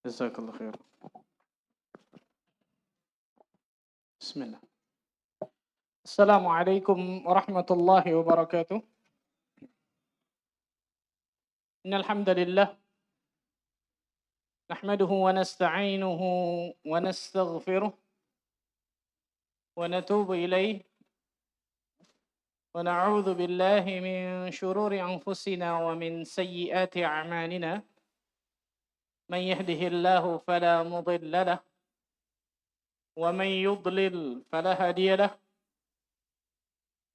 Jazakallah khair. Bismillah. Assalamualaikum warahmatullahi wabarakatuh. Innal hamdalillah nahmaduhu wa nasta'inuhu wa nastaghfiruh wa natubu ilayh wa na'udzu billahi min shururi anfusina wa min sayyiati a'malina. Man yahdihillahu fala mudilla lahu wa man yudlil fala hadiya lahu.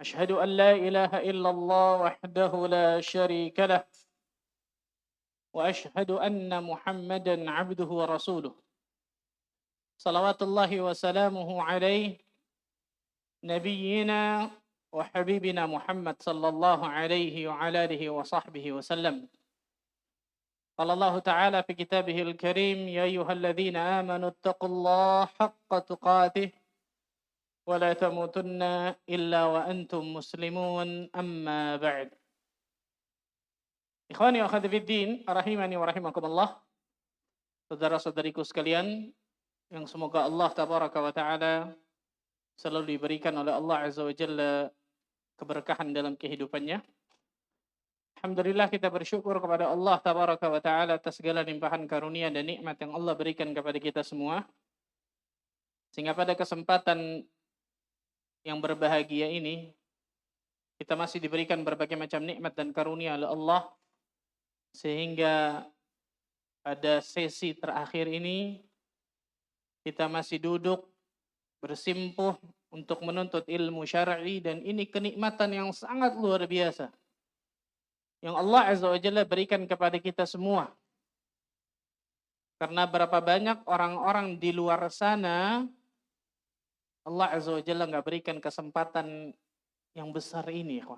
أشهد أن لا إله إلا الله وحده لا شريك له وأشهد أن محمدا عبده ورسوله صلوات الله وسلامه عليه نبينا وحبيبنا محمد صلى الله عليه وعلى آله وصحبه وسلم. قال الله تعالى في كتابه الكريم يا أيها الذين آمنوا اتقوا الله حق تقاته ولا تموتن إلا وأنتم مسلمون أما بعد. Ikhwani wa akhwati fiddin, rahimani wa rahimakumullah. Saudara-saudariku sekalian, yang semoga Allah tabaraka wa taala selalu diberikan oleh Allah azza wa jalla keberkahan dalam kehidupannya. Alhamdulillah kita bersyukur kepada Allah tabaraka wa taala atas segala limpahan karunia dan nikmat yang Allah berikan kepada kita semua. Sehingga pada kesempatan yang berbahagia ini kita masih diberikan berbagai macam nikmat dan karunia oleh Allah, sehingga pada sesi terakhir ini kita masih duduk bersimpuh untuk menuntut ilmu syar'i, dan ini kenikmatan yang sangat luar biasa yang Allah azza wa jalla berikan kepada kita semua. Karena berapa banyak orang-orang di luar sana Allah azza wa jalla nggak berikan kesempatan yang besar ini, ya.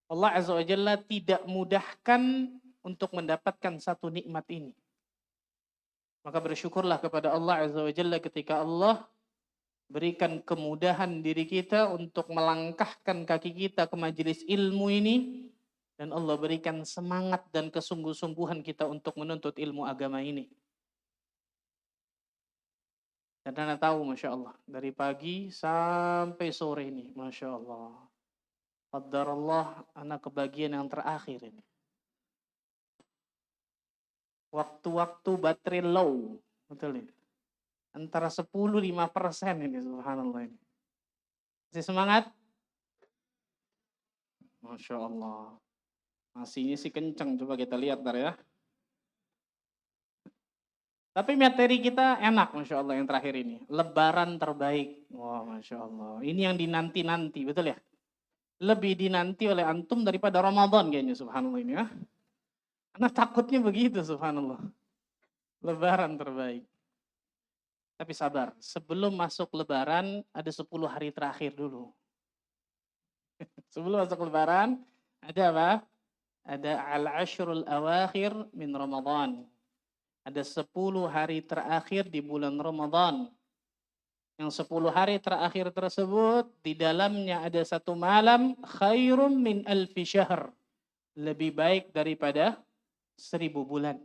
Allah azza wa jalla tidak mudahkan untuk mendapatkan satu nikmat ini. Maka bersyukurlah kepada Allah azza wa jalla ketika Allah berikan kemudahan diri kita untuk melangkahkan kaki kita ke majelis ilmu ini, dan Allah berikan semangat dan kesungguh-sungguhan kita untuk menuntut ilmu agama ini. Dan Anda tahu, Masya Allah, dari pagi sampai sore ini, Masya Allah, qadarallah, anak kebagian yang terakhir ini. Waktu-waktu baterai low, betul ini. Antara 10-5% ini, subhanallah ini. Masih semangat? Masya Allah. Masihnya sih kenceng, coba kita lihat ntar ya. Tapi materi kita enak, Masya Allah, yang terakhir ini. Lebaran terbaik. Wah, Masya Allah. Ini yang dinanti-nanti, betul ya? Lebih dinanti oleh antum daripada Ramadan kayaknya, subhanallah ini ya. Karena takutnya begitu, subhanallah. Lebaran terbaik. Tapi sabar, sebelum masuk Lebaran, ada 10 hari terakhir dulu. Sebelum masuk Lebaran, ada apa? Ada al-ashrul awakhir min Ramadan. Ada 10 hari terakhir di bulan Ramadan. Yang 10 hari terakhir tersebut, di dalamnya ada satu malam, khairum min alfi syahr. Lebih baik daripada 1000 bulan.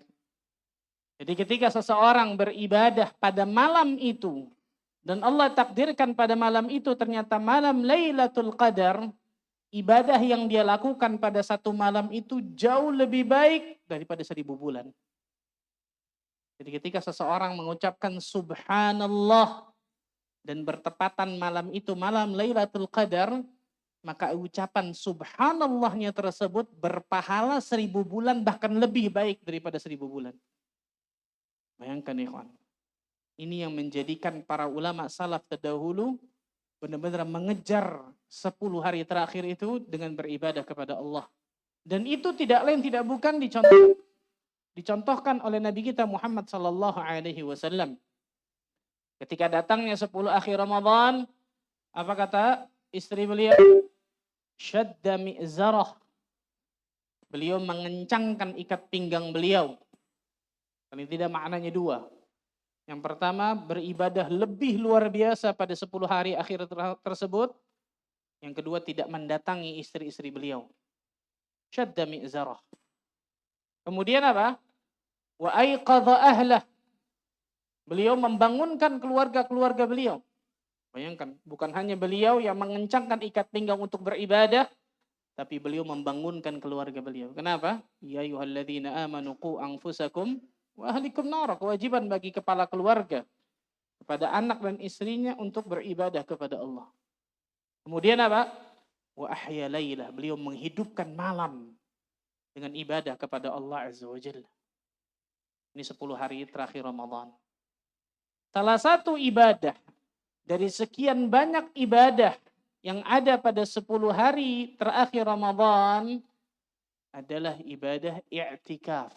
Jadi ketika seseorang beribadah pada malam itu, dan Allah takdirkan pada malam itu ternyata malam Lailatul Qadar, ibadah yang dia lakukan pada satu malam itu jauh lebih baik daripada 1000 bulan. Jadi ketika seseorang mengucapkan subhanallah dan bertepatan malam itu malam Lailatul Qadar, maka ucapan subhanallahnya tersebut berpahala 1000 bulan, bahkan lebih baik daripada 1000 bulan. Bayangkan, ikhwan. Ini yang menjadikan para ulama salaf terdahulu benar-benar mengejar 10 hari terakhir itu dengan beribadah kepada Allah. Dan itu tidak lain tidak bukan dicontohkan oleh Nabi kita Muhammad sallallahu alaihi wasallam. Ketika datangnya 10 akhir Ramadan, apa kata istri beliau? Syadda mi'zarah. Beliau mengencangkan ikat pinggang beliau. Paling tidak maknanya dua. Yang pertama, beribadah lebih luar biasa pada 10 hari akhir tersebut. Yang kedua, tidak mendatangi istri-istri beliau. Syadda mi'zarah. Kemudian apa? Wa aiqadha ahlah. Beliau membangunkan keluarga-keluarga beliau. Bayangkan, bukan hanya beliau yang mengencangkan ikat pinggang untuk beribadah, tapi beliau membangunkan keluarga beliau. Kenapa? Ya ayyuhalladzina amanu qu anfusakum wa ahlikum nar. Kewajiban bagi kepala keluarga kepada anak dan istrinya untuk beribadah kepada Allah. Kemudian apa? Wa ahya lailah. Beliau menghidupkan malam dengan ibadah kepada Allah Azza wa Jalla. Ini 10 hari terakhir Ramadan. Salah satu ibadah dari sekian banyak ibadah yang ada pada 10 hari terakhir Ramadan adalah ibadah i'tikaf.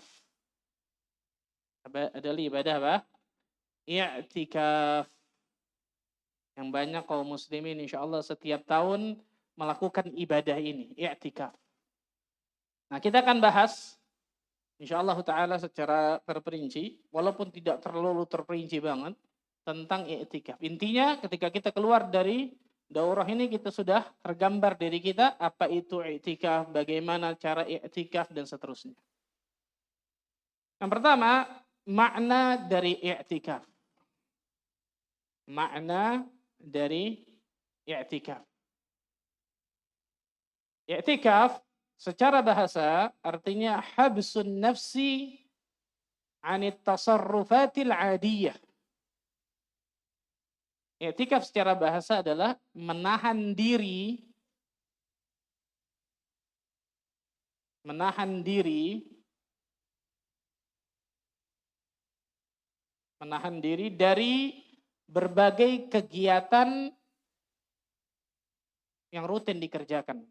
Adalah ibadah apa? I'tikaf. Yang banyak kaum muslimin insyaallah setiap tahun melakukan ibadah ini, i'tikaf. Nah, kita akan bahas insyaallah taala secara terperinci, walaupun tidak terlalu terperinci banget tentang i'tikaf. Intinya ketika kita keluar dari daurah ini kita sudah tergambar diri kita apa itu i'tikaf, bagaimana cara i'tikaf dan seterusnya. Yang pertama, makna dari i'tikaf. Makna dari i'tikaf. I'tikaf secara bahasa artinya habsun nafsi 'anit tasarrufatil 'adiyah. I'tikaf secara bahasa adalah menahan diri dari berbagai kegiatan yang rutin dikerjakan.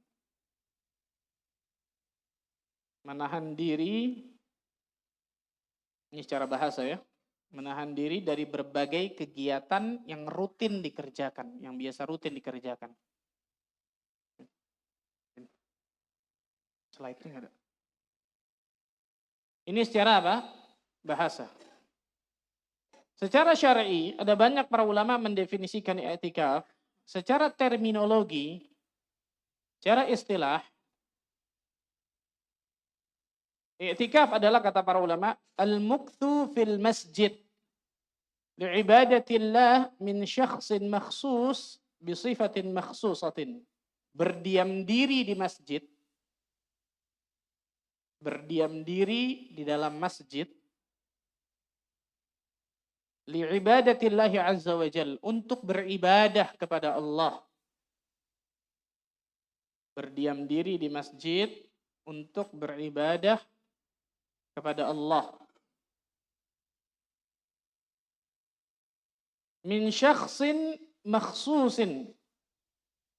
Menahan diri, ini secara bahasa ya, menahan diri dari berbagai kegiatan yang rutin dikerjakan, yang biasa rutin dikerjakan. Slide-nya ada. Ini secara apa? Bahasa. Secara syar'i, ada banyak para ulama mendefinisikan i'tikaf secara terminologi, secara istilah. I'tikaf adalah kata para ulama al-mukthu fil masjid li'ibadatillah min syakhsin makhsus bisifatin makhsusatin. Berdiam diri di masjid, berdiam diri di dalam masjid li'ibadatillahi azza wa jal, untuk beribadah kepada Allah. Berdiam diri di masjid untuk beribadah kepada Allah. Min syakhsin makhsusin,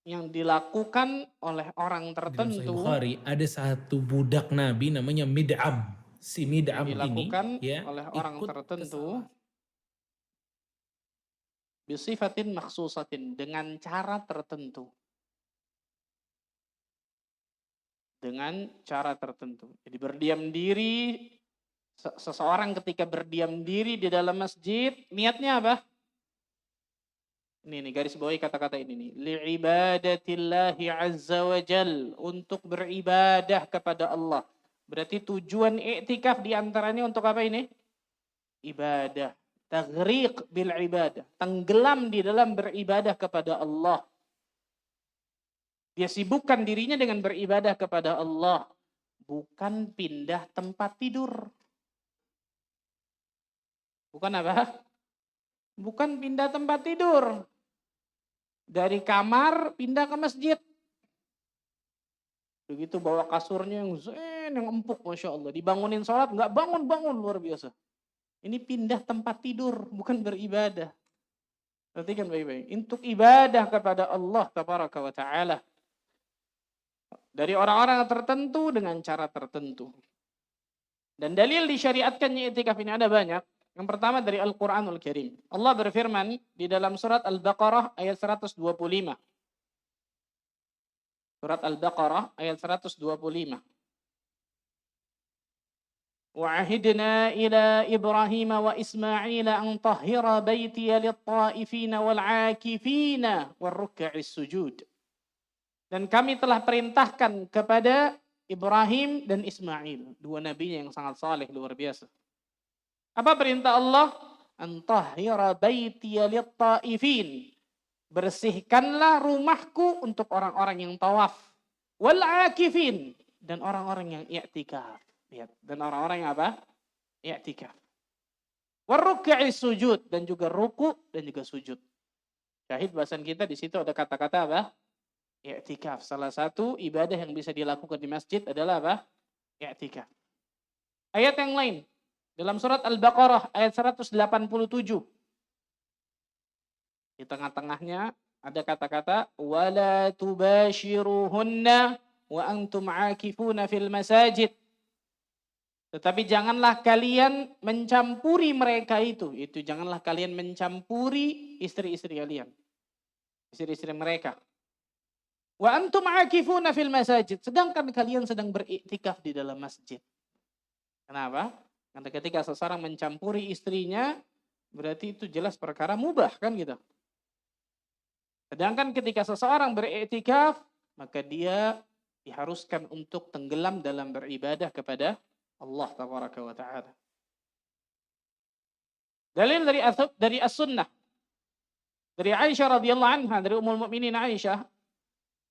yang dilakukan oleh orang tertentu. Dalam Sahih Bukhari ada satu budak Nabi namanya Mid'ab. Si Mid'ab ini Dilakukan ya oleh orang ikut tertentu kesalahan. bisifatin makhsusatin, dengan cara tertentu. Dengan cara tertentu. Jadi berdiam diri, seseorang ketika berdiam diri di dalam masjid, niatnya apa? Ini garis bawahi kata-kata ini nih. Li'ibadatillahi azza wa jal, untuk beribadah kepada Allah. Berarti tujuan i'tikaf diantaranya untuk apa ini? Ibadah. Taghriq bil ibadah. Tenggelam di dalam beribadah kepada Allah. Dia sibukkan dirinya dengan beribadah kepada Allah. Bukan pindah tempat tidur. Bukan apa? Bukan pindah tempat tidur. Dari kamar pindah ke masjid. Begitu bawa kasurnya yang empuk, Masya Allah. Dibangunin sholat, nggak bangun-bangun, luar biasa. Ini pindah tempat tidur, bukan beribadah. Perhatikan baik-baik. Untuk ibadah kepada Allah Tabaraka wa Ta'ala. Dari orang-orang tertentu dengan cara tertentu. Dan dalil disyariatkannya i'tikaf ini ada banyak. Yang pertama dari Al-Quranul Karim. Allah berfirman di dalam surat Al-Baqarah ayat 125. Surat Al-Baqarah ayat 125. وَعَهِدْنَا إِلَى إِبْرَاهِيمَ وَإِسْمَاعِيلَ أَنْ طَهِّرَ بَيْتِيَ لِلطَّائِفِينَ وَالْعَاكِفِينَ وَالرُّكَّعِ السُّجُودِ. Dan kami telah perintahkan kepada Ibrahim dan Ismail, dua nabinya yang sangat saleh luar biasa. Apa perintah Allah? Antahhira baitiya lit-taifin. Bersihkanlah rumahku untuk orang-orang yang tawaf. Wal akifin. Dan orang-orang yang i'tikaf. Lihat. Dan orang-orang yang apa? I'tikaf. Warruk'i sujud. Dan juga ruku dan juga sujud. Syahid bahasan kita di situ ada kata-kata apa? I'tikaf. Salah satu ibadah yang bisa dilakukan di masjid adalah apa? I'tikaf. Ayat yang lain. Dalam surat Al-Baqarah ayat 187. Di tengah-tengahnya ada kata-kata wala tubashiruhunna wa antum aakifuna fil masajid. Tetapi janganlah kalian mencampuri mereka itu. Itu janganlah kalian mencampuri istri-istri kalian. Istri-istri mereka. Wa antum aakifuna fil masajid. Sedangkan kalian sedang beriktikaf di dalam masjid. Kenapa? Karena ketika seseorang mencampuri istrinya, berarti itu jelas perkara mubah kan gitu. Sedangkan ketika seseorang beriktikaf, maka dia diharuskan untuk tenggelam dalam beribadah kepada Allah tabaraka wa ta'ala. Dalil dari as-sunnah. Dari Aisyah radhiyallahu anha, dari Ummul Mukminin Aisyah,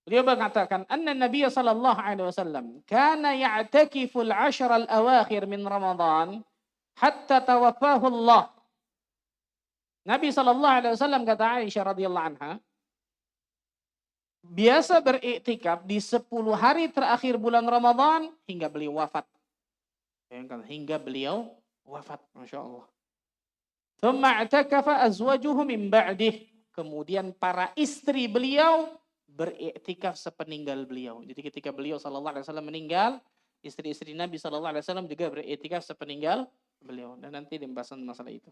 beliau mengatakan, "Anna Nabiy sallallahu alaihi wasallam kana ya'takifu al-'ashra al-awakhir min Ramadan hatta tawaffahu Allah." Nabi sallallahu alaihi wasallam, kata Aisyah radhiyallahu anha, biasa beriktikaf di 10 hari terakhir bulan Ramadan hingga beliau wafat. Bayangkan, hingga beliau wafat, Masya Allah. Thumma i'takafa azwajuhu min ba'dih. Kemudian para istri beliau beriktikaf sepeninggal beliau. Jadi ketika beliau sallallahu alaihi wasallam meninggal, istri-istri Nabi sallallahu alaihi wasallam juga beriktikaf sepeninggal beliau. Dan nanti pembahasan masalah itu.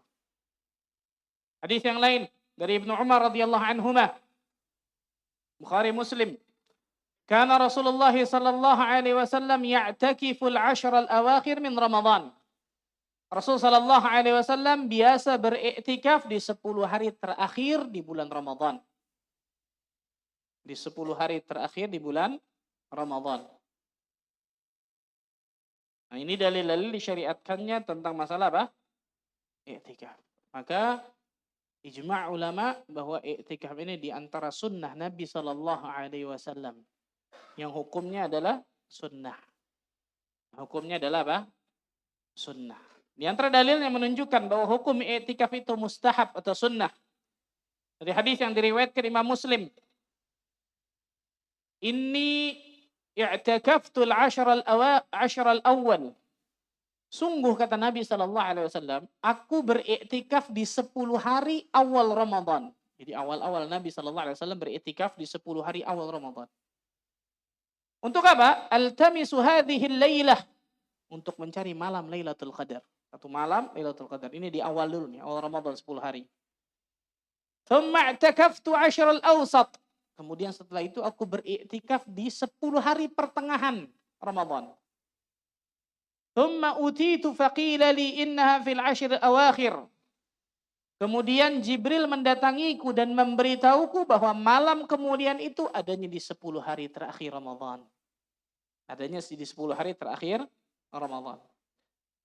Hadis yang lain dari Ibnu Umar radhiyallahu anhuma. Bukhari Muslim. Kana Rasulullah sallallahu alaihi wasallam ya'takifu al-'ashra al-awakhir min Ramadan. Rasul sallallahu alaihi wasallam biasa beriktikaf di 10 hari terakhir di bulan Ramadan. Di 10 hari terakhir di bulan Ramadan. Nah, ini dalil-dalil disyariatkannya tentang masalah apa? Iktikaf. Maka ijma' ulama bahwa i'tikaf ini di antara sunnah Nabi sallallahu alaihi wasallam. Yang hukumnya adalah sunnah. Hukumnya adalah apa? Sunnah. Di antara dalil yang menunjukkan bahwa hukum i'tikaf itu mustahab atau sunnah. Dari hadis yang diriwayatkan Imam Muslim. Inni i'takaftu al-'ashra al-awwal. Sungguh kata Nabi SAW, aku beriktikaf di 10 hari awal Ramadan. Jadi awal-awal Nabi SAW beriktikaf di 10 hari awal Ramadan. Untuk apa? Altamisu hadhihi al-lailah. Untuk mencari malam Lailatul Qadar. Satu malam Lailatul Qadar. Ini di awal dulu nih, awal Ramadan 10 hari. Thumma i'takaftu 'ashra al-awsat. Kemudian setelah itu aku beriktikaf di 10 hari pertengahan Ramadan. Thumma utitu faqila li innaha fil 'ashr awakhir. Kemudian Jibril mendatangiku dan memberitahuku bahwa malam kemudian itu adanya di 10 hari terakhir Ramadan. Adanya di 10 hari terakhir Ramadan.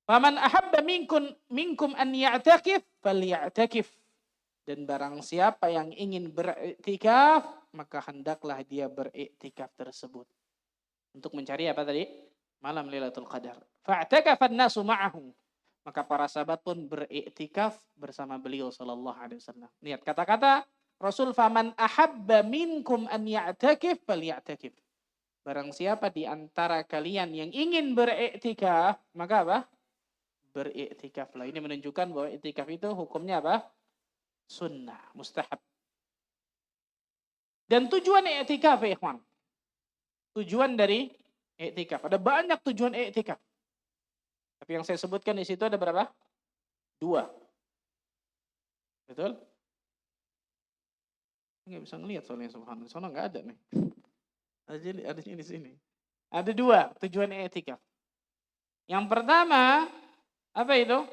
Faman ahabba minkum an ya'takif falya'takif. Dan barang siapa yang ingin beriktikaf, maka hendaklah dia beriktikaf tersebut. Untuk mencari apa tadi? Malam Lailatul Qadar. Fa'takafan nasu ma'ahu. Maka para sahabat pun beriktikaf bersama beliau sallallahu alaihi wasallam. Lihat kata-kata Rasul, faman ahabba minkum an ya'takif falya'takif. Barang siapa di antara kalian yang ingin beriktikaf, maka apa? Beriktikaflah. Ini menunjukkan bahwa iktikaf itu hukumnya apa? Sunnah, mustahab. Dan tujuan iktikaf, ya ikhwan. Tujuan dari iktikaf. Ada banyak tujuan iktikaf. Tapi yang saya sebutkan di situ ada berapa? 2. Betul? Nggak bisa ngelihat soalnya subhanallah. Soalnya nggak ada nih. Adanya di sini. Ada 2 tujuan iktikaf. Yang pertama, apa itu?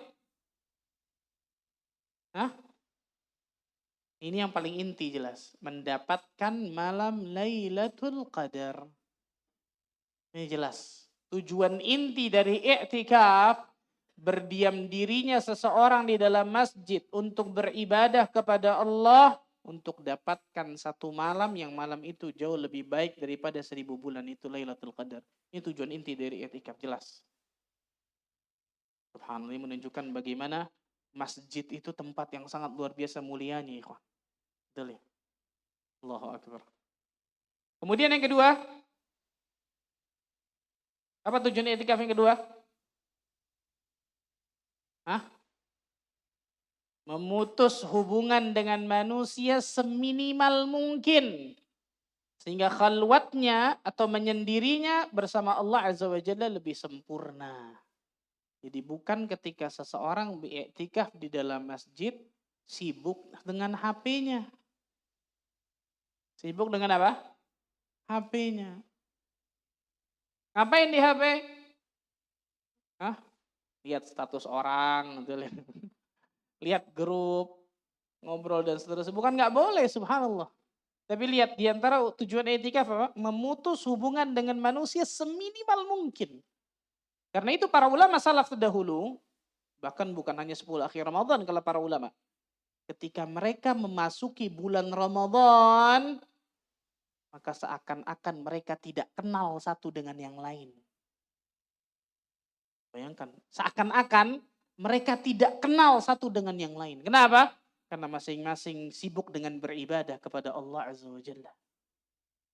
Hah? Ini yang paling inti jelas. Mendapatkan malam Lailatul Qadar. Ini jelas. Tujuan inti dari i'tikaf berdiam dirinya seseorang di dalam masjid untuk beribadah kepada Allah, untuk dapatkan satu malam yang malam itu jauh lebih baik daripada 1000 bulan, itu Lailatul Qadar. Ini tujuan inti dari i'tikaf, jelas. Subhanallah, ini menunjukkan bagaimana masjid itu tempat yang sangat luar biasa mulianya, ikhwan. Betul ya? Allahu Akbar. Kemudian yang kedua, apa tujuan i'tikaf yang kedua? Memutus hubungan dengan manusia seminimal mungkin. Sehingga khalwatnya atau menyendirinya bersama Allah Azza wa Jalla lebih sempurna. Jadi bukan ketika seseorang beriktikaf di dalam masjid sibuk dengan HP-nya. Sibuk dengan apa? HP-nya. Ngapain di HP? Lihat status orang, lihat grup, ngobrol dan seterusnya. Bukan nggak boleh, subhanallah. Tapi lihat di antara tujuan i'tikaf apa? Memutus hubungan dengan manusia seminimal mungkin. Karena itu para ulama salaf terdahulu, bahkan bukan hanya 10 akhir Ramadan kalau para ulama. Ketika mereka memasuki bulan Ramadan, maka seakan-akan mereka tidak kenal satu dengan yang lain. Bayangkan, seakan-akan mereka tidak kenal satu dengan yang lain. Kenapa? Karena masing-masing sibuk dengan beribadah kepada Allah Azza wa Jalla.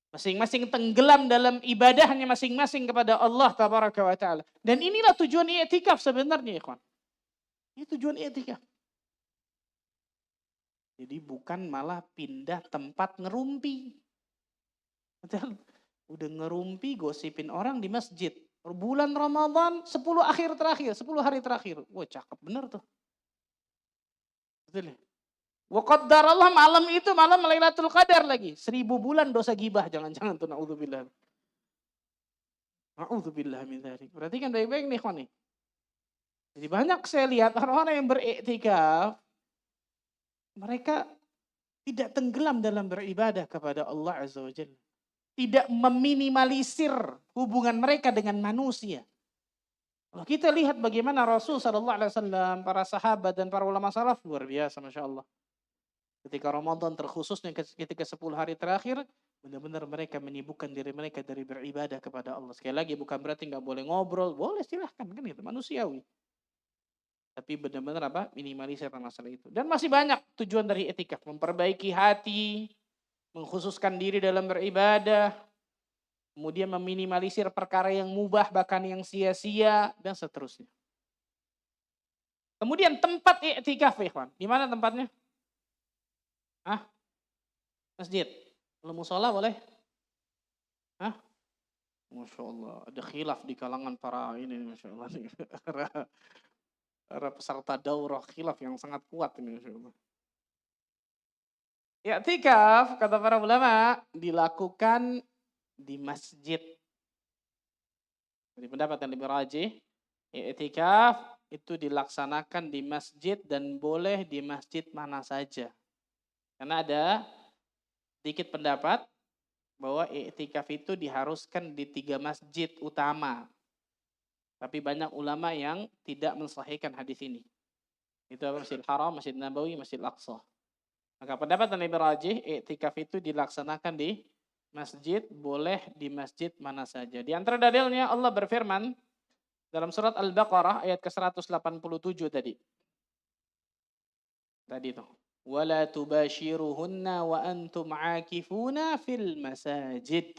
Masing-masing tenggelam dalam ibadahnya masing-masing kepada Allah Tabaraka wa Ta'ala. Dan inilah tujuan i'tikaf sebenarnya, ikhwan. Ini tujuan i'tikaf. Jadi bukan malah pindah tempat ngerumpi. Betul? Udah ngerumpi gosipin orang di masjid. Bulan Ramadan 10 akhir terakhir, 10 hari terakhir. Wah, cakep bener tuh. Betul ya? Wa qaddarallah, malam itu malam Lailatul Qadar lagi. 1000 bulan dosa gibah, jangan-jangan tuh, naudzubillah. Naudzubillah min dzalik. Perhatikan baik-baik nih, ikhwan nih. Jadi banyak saya lihat orang-orang yang beriktikaf, mereka tidak tenggelam dalam beribadah kepada Allah Azza wa Jalla. Tidak meminimalisir hubungan mereka dengan manusia. Kalau kita lihat bagaimana Rasul SAW, para sahabat dan para ulama salaf, luar biasa, Masya Allah. Ketika Ramadan terkhususnya ketika 10 hari terakhir, benar-benar mereka menyibukkan diri mereka dari beribadah kepada Allah. Sekali lagi bukan berarti nggak boleh ngobrol, boleh silahkan, kan itu manusiawi. Tapi benar-benar apa? Minimalisir masalah itu. Dan masih banyak tujuan dari i'tikaf, memperbaiki hati, mengkhususkan diri dalam beribadah, kemudian meminimalisir perkara yang mubah bahkan yang sia-sia dan seterusnya. Kemudian tempat i'tikaf, ikhwan. Di mana tempatnya? Masjid. Kalau musola boleh? Masya Allah, ada khilaf di kalangan para ini, Masya Allah. Para peserta daurah, khilaf yang sangat kuat ini, Masya Allah. I'tikaf, kata para ulama, dilakukan di masjid. Jadi pendapat yang lebih rajih, i'tikaf itu dilaksanakan di masjid dan boleh di masjid mana saja. Karena ada sedikit pendapat bahwa i'tikaf itu diharuskan di 3 masjid utama. Tapi banyak ulama yang tidak mensahihkan hadis ini. Itu Masjidil Haram, Masjid Nabawi, Masjid Al-Aqsa. Maka pendapat yang lebih rajih, i'tikaf itu dilaksanakan di masjid, boleh di masjid mana saja. Di antara dalilnya Allah berfirman dalam surat Al-Baqarah ayat ke-187 tadi. Tadi itu. Wala tubashiruhunna wa antum aakifuna fil masajid.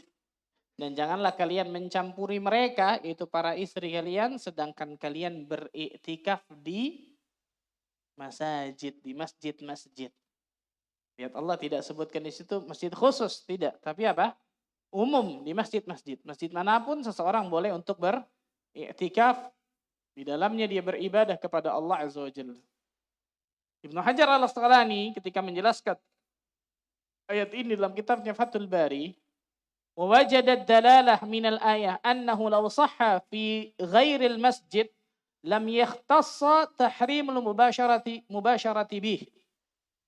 Dan janganlah kalian mencampuri mereka, yaitu para istri kalian, sedangkan kalian beriktikaf di masjid, di masjid-masjid. Lihat, Allah tidak sebutkan di situ masjid khusus, tidak. Tapi apa? Umum, di masjid-masjid. Masjid manapun seseorang boleh untuk beriktikaf. Di dalamnya dia beribadah kepada Allah Azza wa Jalla. Ibnu Hajar al-Asqalani ketika menjelaskan ayat ini dalam kitabnya Fathul Bari, وَوَجَدَ الدَّلَالَةِ مِنَ الْآيَةِ أَنَّهُ لَوْ صَحَّ فِي غَيْرِ الْمَسْجِدِ لَمْ يَخْتَصَّ تَحْرِيمُ الْمُبَاشَرَةِ بِهِ.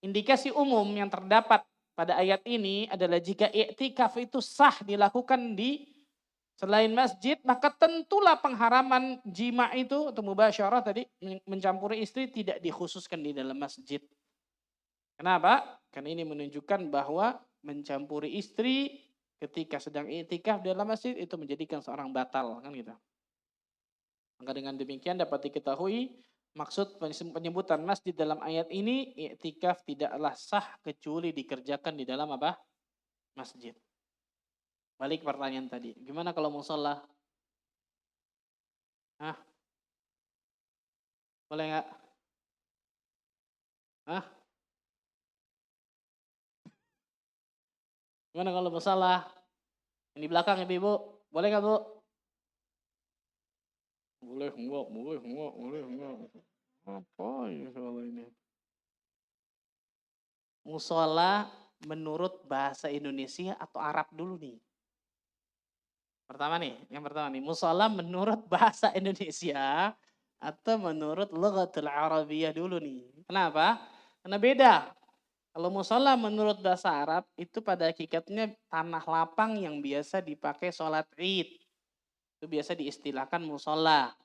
Indikasi umum yang terdapat pada ayat ini adalah jika i'tikaf itu sah dilakukan di Selain masjid, maka tentulah pengharaman jima itu atau mubasyarah tadi mencampuri istri tidak dikhususkan di dalam masjid. Kenapa? Karena ini menunjukkan bahwa mencampuri istri ketika sedang i'tikaf dalam masjid itu menjadikan seorang batal, kan gitu. Maka dengan demikian dapat diketahui maksud penyebutan masjid dalam ayat ini, i'tikaf tidaklah sah kecuali dikerjakan di dalam apa? Masjid. Balik pertanyaan tadi, gimana kalau musola? Hah? Boleh nggak? Hah? Gimana kalau musola? Yang di belakang ibu-ibu, boleh nggak bu? Boleh enggak, boleh enggak, boleh enggak. Apa ya soal ini? Musola menurut bahasa Indonesia atau Arab dulu nih? Yang pertama nih, musola menurut bahasa Indonesia atau menurut lughatul Arabiyah dulu nih. Kenapa? Karena beda. Kalau musola menurut bahasa Arab itu pada hakikatnya tanah lapang yang biasa dipakai sholat Id. Itu biasa diistilahkan musola.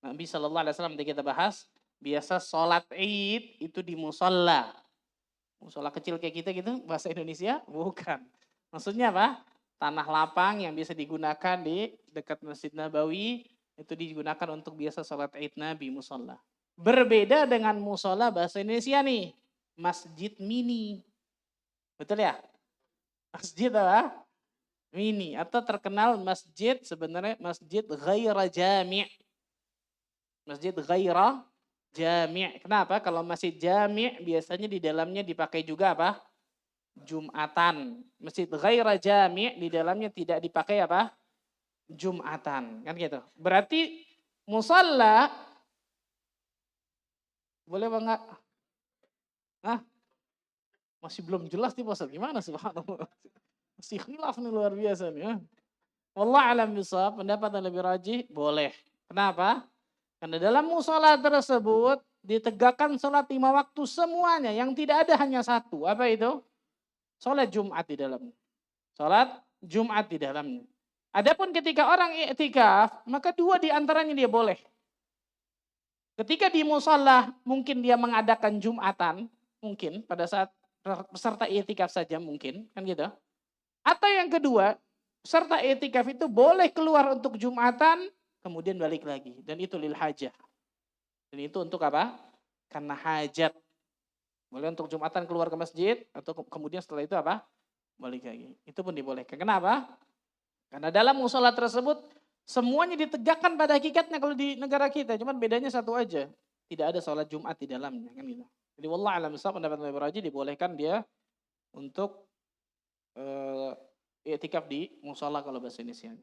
Nabi Shallallahu Alaihi Wasallam kita bahas biasa sholat Id itu di musola. Musola kecil kayak kita gitu bahasa Indonesia bukan. Maksudnya apa? Tanah lapang yang bisa digunakan di dekat Masjid Nabawi itu digunakan untuk biasa sholat Id Nabi musola. Berbeda dengan musola bahasa Indonesia nih, masjid mini. Betul ya? Masjid apa? Mini atau terkenal masjid sebenarnya masjid ghaira jami'. Masjid ghaira jami'. Kenapa? Kalau masjid jami' biasanya di dalamnya dipakai juga apa? Jumatan. Masjid ghaira jami' di dalamnya tidak dipakai apa? Jumatan. Kan gitu. Berarti musalla boleh apa enggak? Hah? Masih belum jelas nih Pak. Gimana subhanallah? Masih khilaf nih luar biasa nih. Wallah alam bisawab, pendapat yang lebih rajih boleh. Kenapa? Karena dalam musola tersebut ditegakkan sholat 5 waktu semuanya. Yang tidak ada hanya satu. Apa itu? Sholat Jumat di dalamnya. Sholat Jumat di dalamnya. Adapun ketika orang i'tikaf, maka 2 di antaranya dia boleh. Ketika di musola mungkin dia mengadakan Jumatan, mungkin pada saat peserta i'tikaf saja mungkin, kan gitu. Atau yang kedua, peserta i'tikaf itu boleh keluar untuk Jumatan, kemudian balik lagi. Dan itu lil hajah. Dan itu untuk apa? Karena hajat. Boleh untuk Jumatan keluar ke masjid, atau kemudian setelah itu apa? Balik lagi. Itu pun dibolehkan. Kenapa? Karena dalam musola tersebut, semuanya ditegakkan pada hakikatnya kalau di negara kita. Cuma bedanya satu aja. Tidak ada sholat Jumat di dalamnya. Kan gitu. Jadi wallah alam bisawab, pendapat Imam Raji dibolehkan dia untuk i'tikaf di musola kalau bahasa Indonesianya.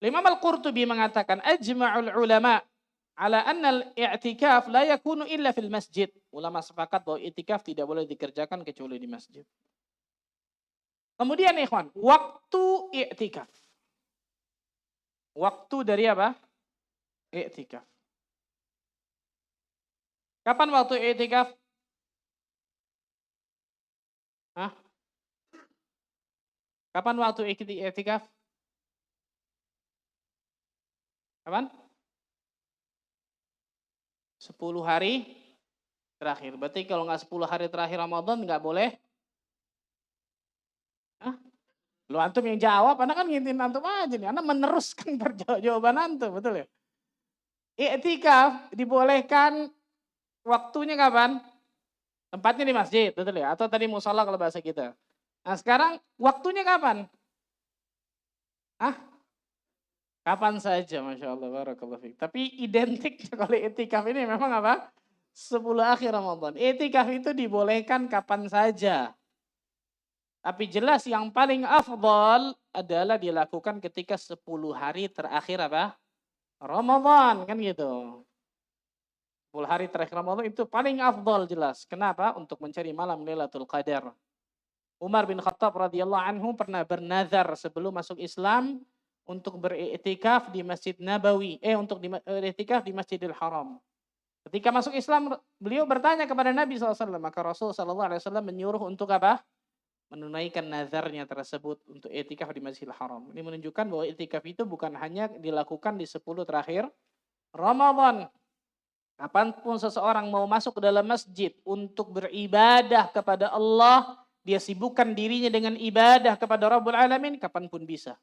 Imam Al-Qurtubi mengatakan ajma'ul ulama ala anna al-i'tikaf la yakunu illa fil masjid. Ulama sepakat bahwa i'tikaf tidak boleh dikerjakan kecuali di masjid. Kemudian ikhwan, waktu i'tikaf. Waktu dari apa? I'tikaf. Kapan waktu i'tikaf? Hah? Kapan waktu i'tikaf? Kapan? 10 hari terakhir. Berarti kalau nggak 10 hari terakhir Ramadan nggak boleh? Hah? Lu antum yang jawab, Anda kan ngintin antum aja nih. Anda meneruskan jawaban antum, betul ya? I'tikaf dibolehkan waktunya kapan? Tempatnya di masjid, betul ya? Atau tadi musola kalau bahasa kita. Nah sekarang waktunya kapan? Hah? Kapan saja, Masya Allah, barakallahu fiik. Tapi identik kalau i'tikaf ini memang apa? 10 akhir Ramadan. I'tikaf itu dibolehkan kapan saja. Tapi jelas yang paling afdal adalah dilakukan ketika 10 hari terakhir apa? Ramadan, kan gitu. 10 hari terakhir Ramadan itu paling afdal jelas. Kenapa? Untuk mencari malam Lailatul Qadar. Umar bin Khattab radhiyallahu anhu pernah bernazar sebelum masuk Islam untuk beriktikaf di Masjid Nabawi, untuk beriktikaf di Masjidil Haram. Ketika masuk Islam, beliau bertanya kepada Nabi SAW, maka Rasul SAW menyuruh untuk apa? menunaikan nazarnya tersebut untuk i'tikaf di Masjidil Haram. Ini menunjukkan bahwa i'tikaf itu bukan hanya dilakukan di 10 terakhir Ramadan. Kapanpun seseorang mau masuk ke dalam masjid untuk beribadah kepada Allah, dia sibukkan dirinya dengan ibadah kepada Rabbul Alamin, kapanpun bisa.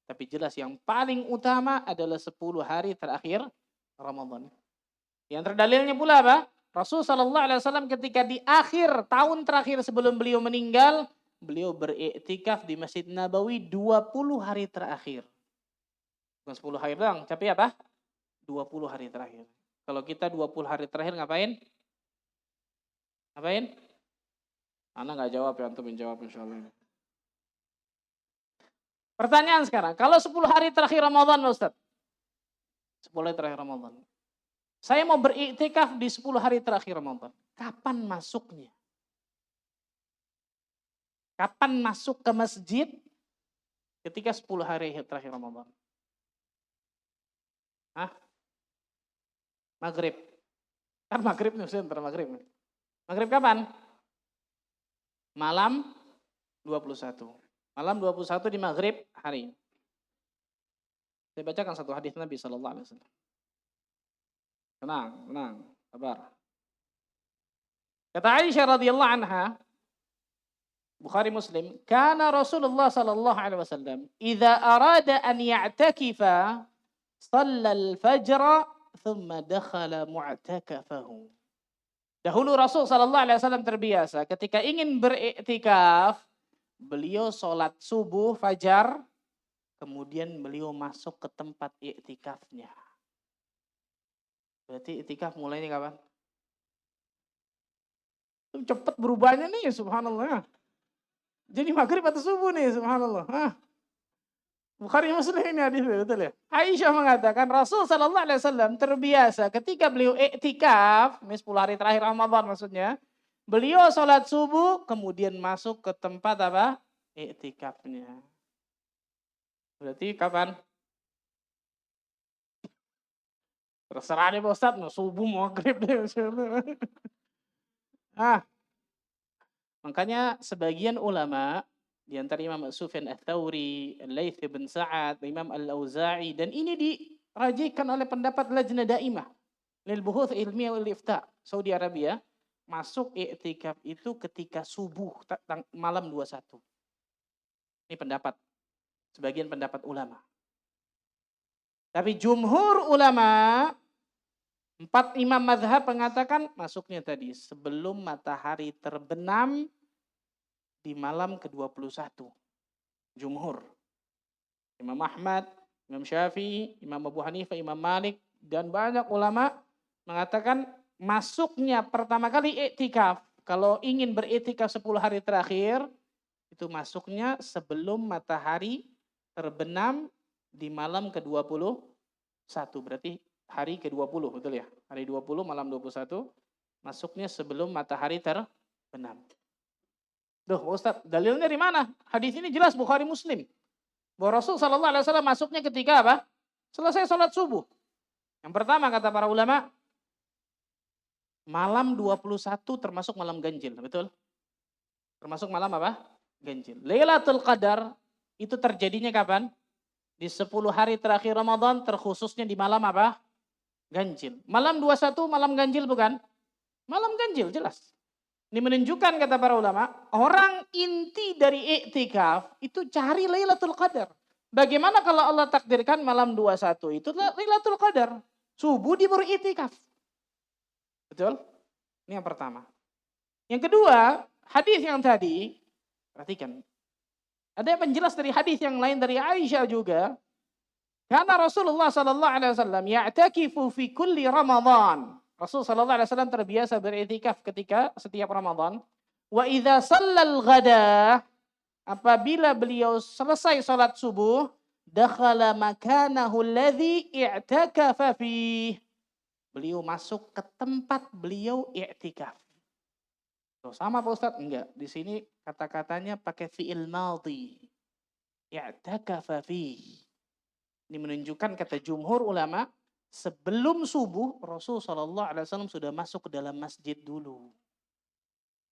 Tapi jelas yang paling utama adalah 10 hari terakhir Ramadan. Yang terdalilnya pula apa? Rasul sallallahu alaihi wasallam ketika di akhir tahun terakhir sebelum beliau meninggal, beliau beriktikaf di Masjid Nabawi 20 hari terakhir. Bukan 10 hari doang, tapi apa? 20 hari terakhir. Kalau kita 20 hari terakhir ngapain? Ngapain? Ana nggak jawab ya, antum yang jawab insyaallah. Pertanyaan sekarang, kalau 10 hari terakhir Ramadan Ustaz? 10 hari terakhir Ramadan. Saya mau beriktikaf di 10 hari terakhir Ramadan. Kapan masuknya? Kapan masuk ke masjid ketika 10 hari terakhir Ramadan? Hah? Maghrib. Kan maghrib nih, sebentar maghrib. Maghrib kapan? Malam 21. Malam 21 di maghrib hari. Saya bacakan satu hadis Nabi sallallahu alaihi wasallam. Tenang, sabar. Kata Aisyah radhiyallahu anha, Bukhari Muslim, kana Rasulullah sallallahu alaihi wasallam idza arada an ya'takifa shalla al-fajr thumma dakhala mu'takafahu. Dahulu Rasul sallallahu alaihi wasallam terbiasa ketika ingin beriktikaf, beliau sholat subuh fajar, kemudian beliau masuk ke tempat iktikafnya. Berarti iktikaf mulainya kapan? Cepat berubahnya nih, subhanallah. Jadi maghrib atau subuh nih, subhanallah. Bukhari Muslim ini hadis betul ya. Aisyah mengatakan Rasul sallallahu alaihi wasallam terbiasa ketika beliau iktikaf, 10 hari terakhir Ramadan maksudnya, beliau sholat subuh kemudian masuk ke tempat apa? Iktikafnya. Berarti kapan? Terserah nih Pak Ustadz, mau subuh mau maghrib deh. Makanya sebagian ulama di antara Imam Sufyan Ats-Tsauri, Al-Laits bin Sa'ad, Imam Al-Auza'i, dan ini dirajikan oleh pendapat Lajnah Daimah lil Buhuts Ilmiah wal Ifta Saudi Arabia, masuk i'tikaf itu ketika subuh malam 21. Ini pendapat sebagian pendapat ulama. Tapi jumhur ulama, 4 imam mazhab mengatakan masuknya tadi sebelum matahari terbenam di malam ke-21. Jumhur. Imam Ahmad, Imam Syafi'i, Imam Abu Hanifah, Imam Malik, dan banyak ulama mengatakan masuknya pertama kali iktikaf, kalau ingin beriktikaf 10 hari terakhir, itu masuknya sebelum matahari terbenam di malam ke-21. Berarti hari ke-20, betul ya? Hari 20, malam 21, masuknya sebelum matahari terbenam. Duh, Ustaz, dalilnya di mana? Hadis ini jelas Bukhari Muslim. Bahwa Rasul sallallahu alaihi wasallam masuknya ketika apa? Selesai sholat subuh. Yang pertama kata para ulama, malam 21 termasuk malam ganjil, betul? Termasuk malam apa? Ganjil. Lailatul Qadar itu terjadinya kapan? Di 10 hari terakhir Ramadan, terkhususnya di malam apa? Ganjil. Malam 21 malam ganjil bukan? Malam ganjil jelas. Ini menunjukkan kata para ulama, orang inti dari iktikaf itu cari Lailatul Qadar. Bagaimana kalau Allah takdirkan malam 21 itu Lailatul Qadar? Subuh dia baru iktikaf. Betul? Ini yang pertama. Yang kedua, hadis yang tadi, perhatikan. Ada yang penjelas dari hadis yang lain dari Aisyah juga. Karena Rasulullah sallallahu alaihi wasallam ya'takifu fi kulli Ramadan. Rasul sallallahu alaihi wasallam terbiasa beriktikaf ketika setiap Ramadan. Wa idza shallal ghada, apabila beliau selesai salat subuh, dakhala makanahu alladhi i'takafa fih. Beliau masuk ke tempat beliau i'tikaf. Loh, sama Pak Ustadz? Enggak. Di sini kata-katanya pakai fi'il madhi. I'takafa fih. Ini menunjukkan kata jumhur ulama, sebelum subuh Rasul sallallahu alaihi wasallam sudah masuk ke dalam masjid dulu.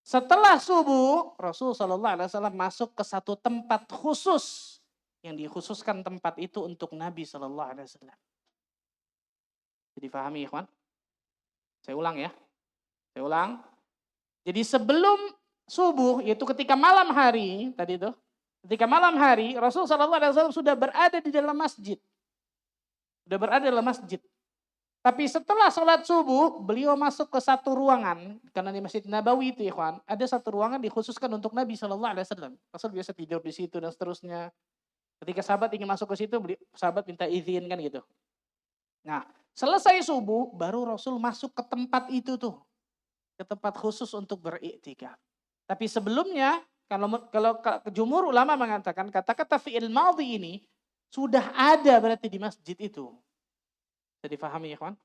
Setelah subuh, Rasul Shallallahu Alaihi Wasallam masuk ke satu tempat khusus yang dikhususkan tempat itu untuk Nabi Shallallahu Alaihi Wasallam. Jadi pahami, ikhwan? Saya ulang ya. Saya ulang. Jadi sebelum subuh, yaitu ketika malam hari tadi itu, ketika malam hari Rasul Shallallahu Alaihi Wasallam sudah berada di dalam masjid, sudah berada di dalam masjid. Tapi setelah sholat subuh, beliau masuk ke satu ruangan, karena di Masjid Nabawi itu, ikhwan, ada satu ruangan dikhususkan untuk Nabi Shallallahu Alaihi Wasallam. Rasul biasa tidur di situ dan seterusnya. Ketika sahabat ingin masuk ke situ, sahabat minta izin kan gitu. Nah, selesai subuh, baru Rasul masuk ke tempat itu tuh, ke tempat khusus untuk beriktikaf. Tapi sebelumnya, kalau jumhur ulama mengatakan kata-kata fi'il madhi ini sudah ada berarti di masjid itu. Bisa difahami ya kawan?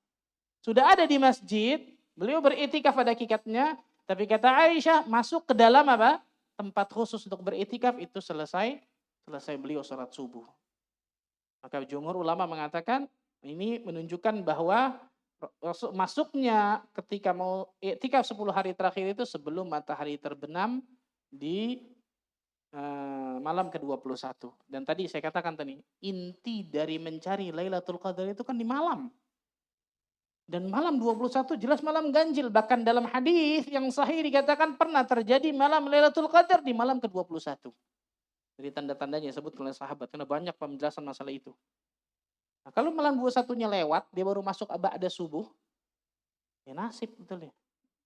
Sudah ada di masjid, beliau beriktikaf pada hakikatnya, tapi kata Aisyah masuk ke dalam apa? Tempat khusus untuk beriktikaf itu selesai beliau sholat subuh. Maka jumhur ulama mengatakan ini menunjukkan bahwa masuknya ketika mau iktikaf 10 hari terakhir itu sebelum matahari terbenam di malam ke-21. Dan tadi saya katakan tadi, inti dari mencari Lailatul Qadar itu kan di malam. Dan malam 21 jelas malam ganjil. Bahkan dalam hadis yang sahih dikatakan pernah terjadi malam Lailatul Qadar di malam ke-21. Jadi tanda-tandanya disebut oleh sahabat. Karena banyak penjelasan masalah itu. Nah, kalau malam 21-nya lewat, dia baru masuk ba'da subuh. Ya nasib betul ya.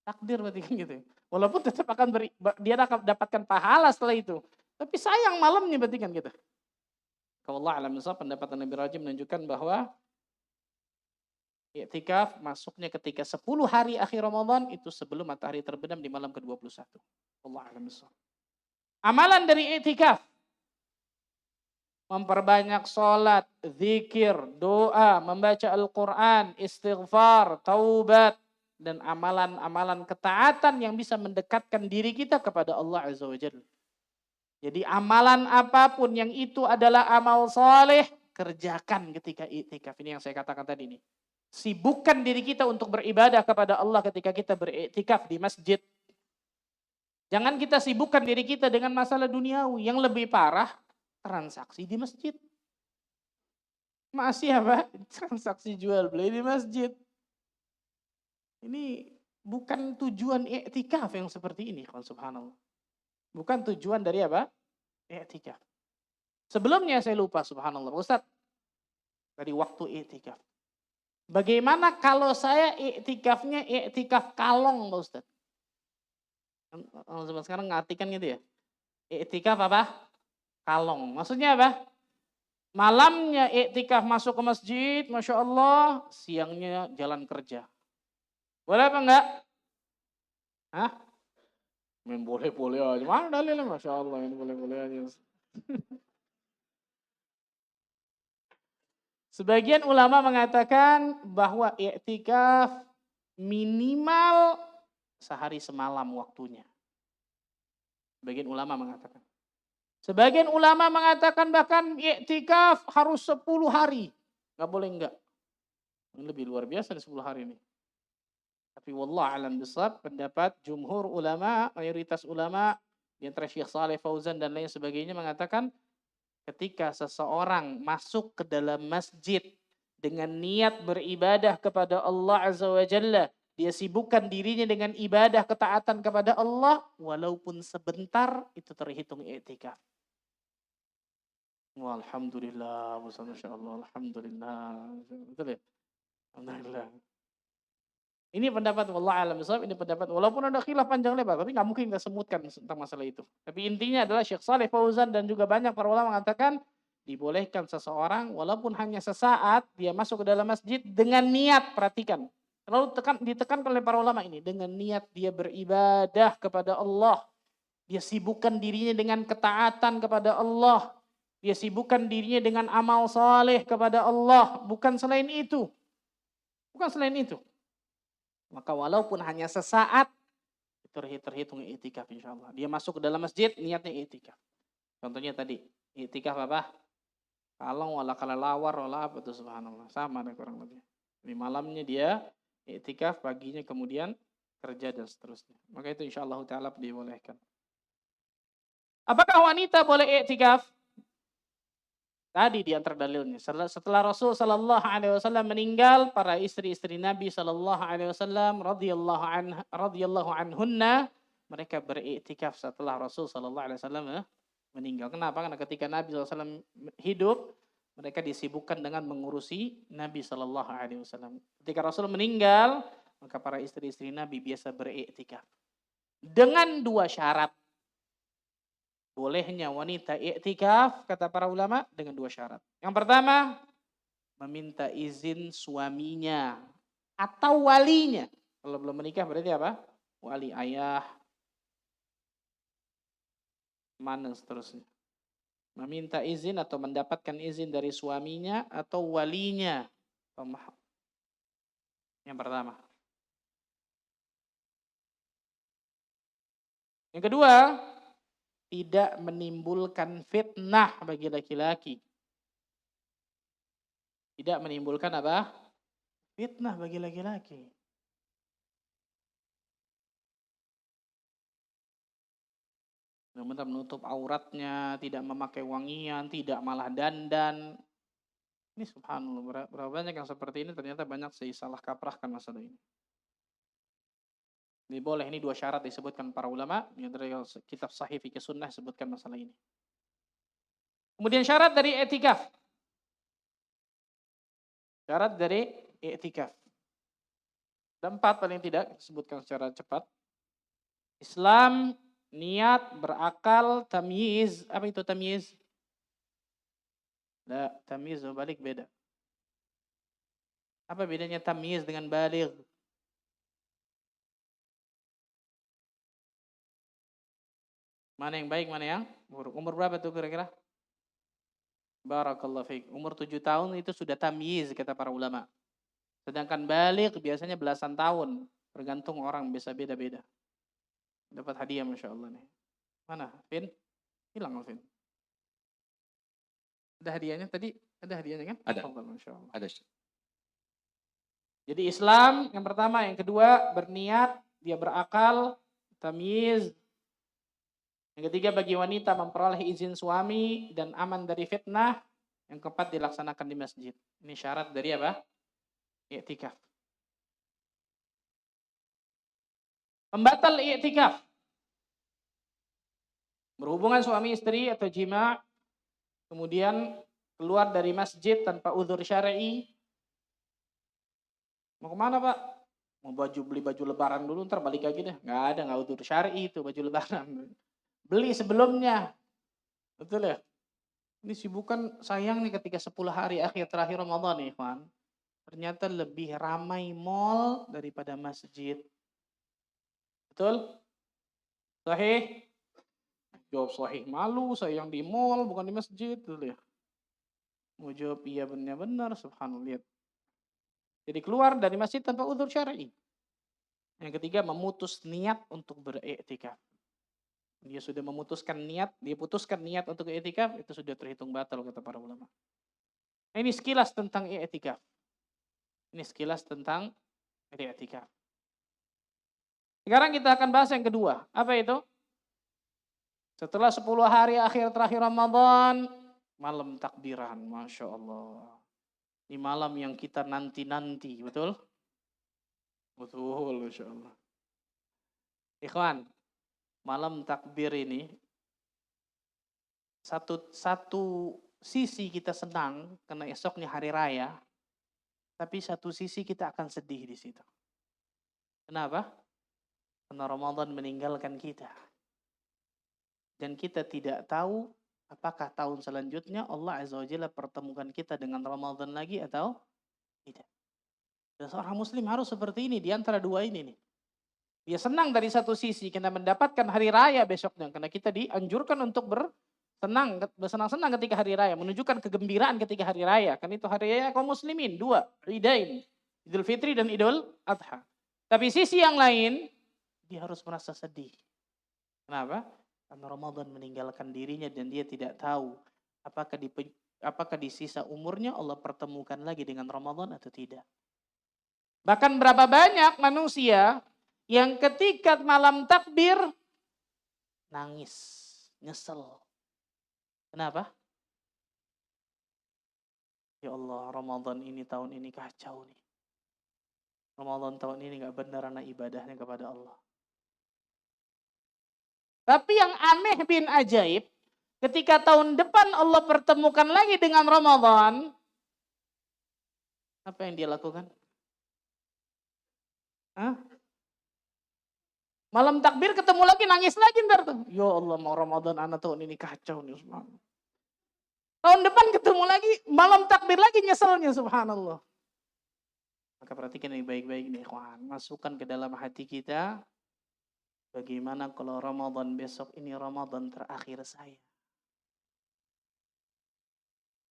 Takdir berarti kan gitu. Walaupun tetap dia akan dapatkan pahala setelah itu. Tapi sayang malamnya berarti kan gitu. Kalau Allah alam misal pendapat Nabi Rajim menunjukkan bahwa i'tikaf masuknya ketika 10 hari akhir Ramadan itu sebelum matahari terbenam di malam ke-21. Allah alam misal. Amalan dari i'tikaf memperbanyak sholat, zikir, doa, membaca Al-Quran, istighfar, taubat, dan amalan-amalan ketaatan yang bisa mendekatkan diri kita kepada Allah Azza wa Jalla. Jadi amalan apapun yang itu adalah amal soleh, kerjakan ketika i'tikaf. Ini yang saya katakan tadi nih. Sibukkan diri kita untuk beribadah kepada Allah ketika kita beriktikaf di masjid. Jangan kita sibukkan diri kita dengan masalah duniawi. Yang lebih parah, transaksi di masjid. Masih apa? Transaksi jual beli di masjid. Ini bukan tujuan i'tikaf yang seperti ini, subhanallah. Bukan tujuan dari apa? I'tikaf. Sebelumnya saya lupa, subhanallah. Ustaz, dari waktu i'tikaf. Bagaimana kalau saya i'tikafnya i'tikaf kalong, Pak Ustaz? Sekarang ngartikan gitu ya. I'tikaf apa? Kalong. Maksudnya apa? Malamnya i'tikaf masuk ke masjid, Masya Allah. Siangnya jalan kerja. Boleh apa enggak? Hah? Main boleh-boleh aja. Mana dalilnya? Masya Allah, main boleh-boleh aja. Sebagian ulama mengatakan bahwa i'tikaf minimal sehari semalam waktunya. Sebagian ulama mengatakan. Sebagian ulama mengatakan bahkan i'tikaf harus 10 hari. Enggak boleh enggak. Ini lebih luar biasa dari 10 hari ini. Tapi wallah alam bisawab, pendapat jumhur ulama, mayoritas ulama, di antara Syekh Shalih Fauzan dan lain sebagainya mengatakan ketika seseorang masuk ke dalam masjid dengan niat beribadah kepada Allah Azza wa Jalla, dia sibukkan dirinya dengan ibadah ketaatan kepada Allah, walaupun sebentar itu terhitung i'tikaf. Alhamdulillah, Masya Allah, Alhamdulillah. Betul ya? Alhamdulillah. Ini pendapat wallah alam bisawab, ini pendapat walaupun ada khilaf panjang lebar, tapi nggak mungkin kita semutkan tentang masalah itu. Tapi intinya adalah Syekh Shalih Fauzan dan juga banyak para ulama mengatakan dibolehkan seseorang walaupun hanya sesaat dia masuk ke dalam masjid dengan niat, perhatikan. Lalu ditekankan oleh para ulama ini dengan niat dia beribadah kepada Allah. Dia sibukkan dirinya dengan ketaatan kepada Allah. Dia sibukkan dirinya dengan amal saleh kepada Allah, bukan selain itu. Bukan selain itu. Maka walaupun hanya sesaat, itu terhitung i'tikaf insyaAllah. Dia masuk ke dalam masjid, niatnya i'tikaf. Contohnya tadi, i'tikaf apa? Kalong, wala kalalawar, wala apa itu subhanallah. Sama ada kurang lebih. Di malamnya dia i'tikaf, paginya kemudian kerja dan seterusnya. Maka itu insya Allah Ta'ala dibolehkan. Apakah wanita boleh i'tikaf? Tadi di antara dalilnya. Setelah Rasul Sallallahu Alaihi Wasallam meninggal, para istri-istri Nabi Sallallahu Alaihi Wasallam radhiyallahu anhunna, mereka beriktikaf setelah Rasul Sallallahu Alaihi Wasallam meninggal. Kenapa? Karena ketika Nabi SAW hidup, mereka disibukkan dengan mengurusi Nabi Sallallahu Alaihi Wasallam. Ketika Rasul meninggal, maka para istri-istri Nabi biasa beriktikaf dengan dua syarat. Bolehnya wanita i'tikaf, kata para ulama, dengan dua syarat. Yang pertama, meminta izin suaminya atau walinya. Kalau belum menikah berarti apa? Wali ayah, mana seterusnya. Meminta izin atau mendapatkan izin dari suaminya atau walinya. Yang pertama. Yang kedua, tidak menimbulkan fitnah bagi laki-laki. Tidak menimbulkan apa? Fitnah bagi laki-laki. Benar-benar menutup auratnya, tidak memakai wangian, tidak malah dandan. Ini subhanallah, berapa banyak yang seperti ini ternyata banyak salah kaprahkan masalah ini. Ini boleh, ini dua syarat disebutkan para ulama, yang dari kitab Sahih Fikih Sunnah sebutkan masalah ini. Kemudian syarat dari i'tikaf. Syarat dari i'tikaf. Ada 4 paling tidak, disebutkan secara cepat. Islam, niat, berakal, tamyiz. Apa itu tamyiz? Nah, tamyiz dan balik beda. Apa bedanya tamyiz dengan baligh? Mana yang baik, mana yang buruk? Umur berapa tuh kira-kira? Barakallahu fiik. Umur 7 tahun itu sudah tamyiz kata para ulama. Sedangkan baligh biasanya belasan tahun. Tergantung orang, bisa beda-beda. Dapat hadiah Masya Allah nih. Mana? Vin? Hilang Vin. Ada hadiahnya tadi? Ada hadiahnya kan? Ada. Masya Allah. Ada. Jadi Islam yang pertama, yang kedua berniat, dia berakal, tamyiz. Yang ketiga bagi wanita memperoleh izin suami dan aman dari fitnah. Yang keempat dilaksanakan di masjid. Ini syarat dari apa? I'tikaf. Pembatal i'tikaf. Berhubungan suami istri atau jima, kemudian keluar dari masjid tanpa uzur syar'i. Mau kemana Pak? Mau beli baju lebaran dulu, ntar balik lagi deh. Nggak uzur syar'i itu baju lebaran. Beli sebelumnya. Betul ya? Ini sibukan sayang nih ketika 10 hari akhir terakhir Ramadan nih, Ikhwan. Ternyata lebih ramai mall daripada masjid. Betul? Sahih? Jawab sahih. Malu saya yang di mall bukan di masjid. Betul ya? Mau jawab iya benar-benar, subhanallah. Jadi keluar dari masjid tanpa uzur syar'i. Yang ketiga memutus niat untuk beriktikaf. Dia sudah memutuskan niat, dia putuskan niat untuk i'tikaf, itu sudah terhitung batal kata para ulama. Nah, ini sekilas tentang i'tikaf. Ini sekilas tentang i'tikaf. Sekarang kita akan bahas yang kedua. Apa itu? Setelah 10 hari akhir terakhir Ramadan, malam takbiran, Masya Allah. Ini malam yang kita nanti-nanti, betul? Betul, Masya Allah. Ikhwan, malam takbir ini satu sisi kita senang karena esoknya hari raya, tapi satu sisi kita akan sedih di situ. Kenapa? Karena Ramadan meninggalkan kita. Dan kita tidak tahu apakah tahun selanjutnya Allah Azza wa Jalla pertemukan kita dengan Ramadan lagi atau tidak. Dan seorang muslim harus seperti ini di antara dua ini nih. Dia senang dari satu sisi karena mendapatkan hari raya besoknya. Karena kita dianjurkan untuk bersenang-senang ketika hari raya. Menunjukkan kegembiraan ketika hari raya. Karena itu hari raya kaum muslimin. 2, Idain. Idul Fitri dan Idul Adha. Tapi sisi yang lain, dia harus merasa sedih. Kenapa? Karena Ramadan meninggalkan dirinya dan dia tidak tahu apakah di sisa umurnya Allah pertemukan lagi dengan Ramadan atau tidak. Bahkan berapa banyak manusia yang ketika malam takbir nangis, nyesel. Kenapa? Ya Allah, Ramadan ini tahun ini kacau nih. Ramadan tahun ini gak benar anak ibadahnya kepada Allah. Tapi yang aneh bin ajaib, ketika tahun depan Allah pertemukan lagi dengan Ramadan, apa yang dia lakukan? Hah? Malam takbir ketemu lagi, nangis lagi ntar tuh. Ya Allah, mau Ramadan anak tahun ini kacau nih. Tahun depan ketemu lagi, malam takbir lagi nyeselnya, subhanallah. Maka perhatikan ini baik-baik nih, ikhwan. Masukkan ke dalam hati kita, bagaimana kalau Ramadan besok ini Ramadan terakhir saya.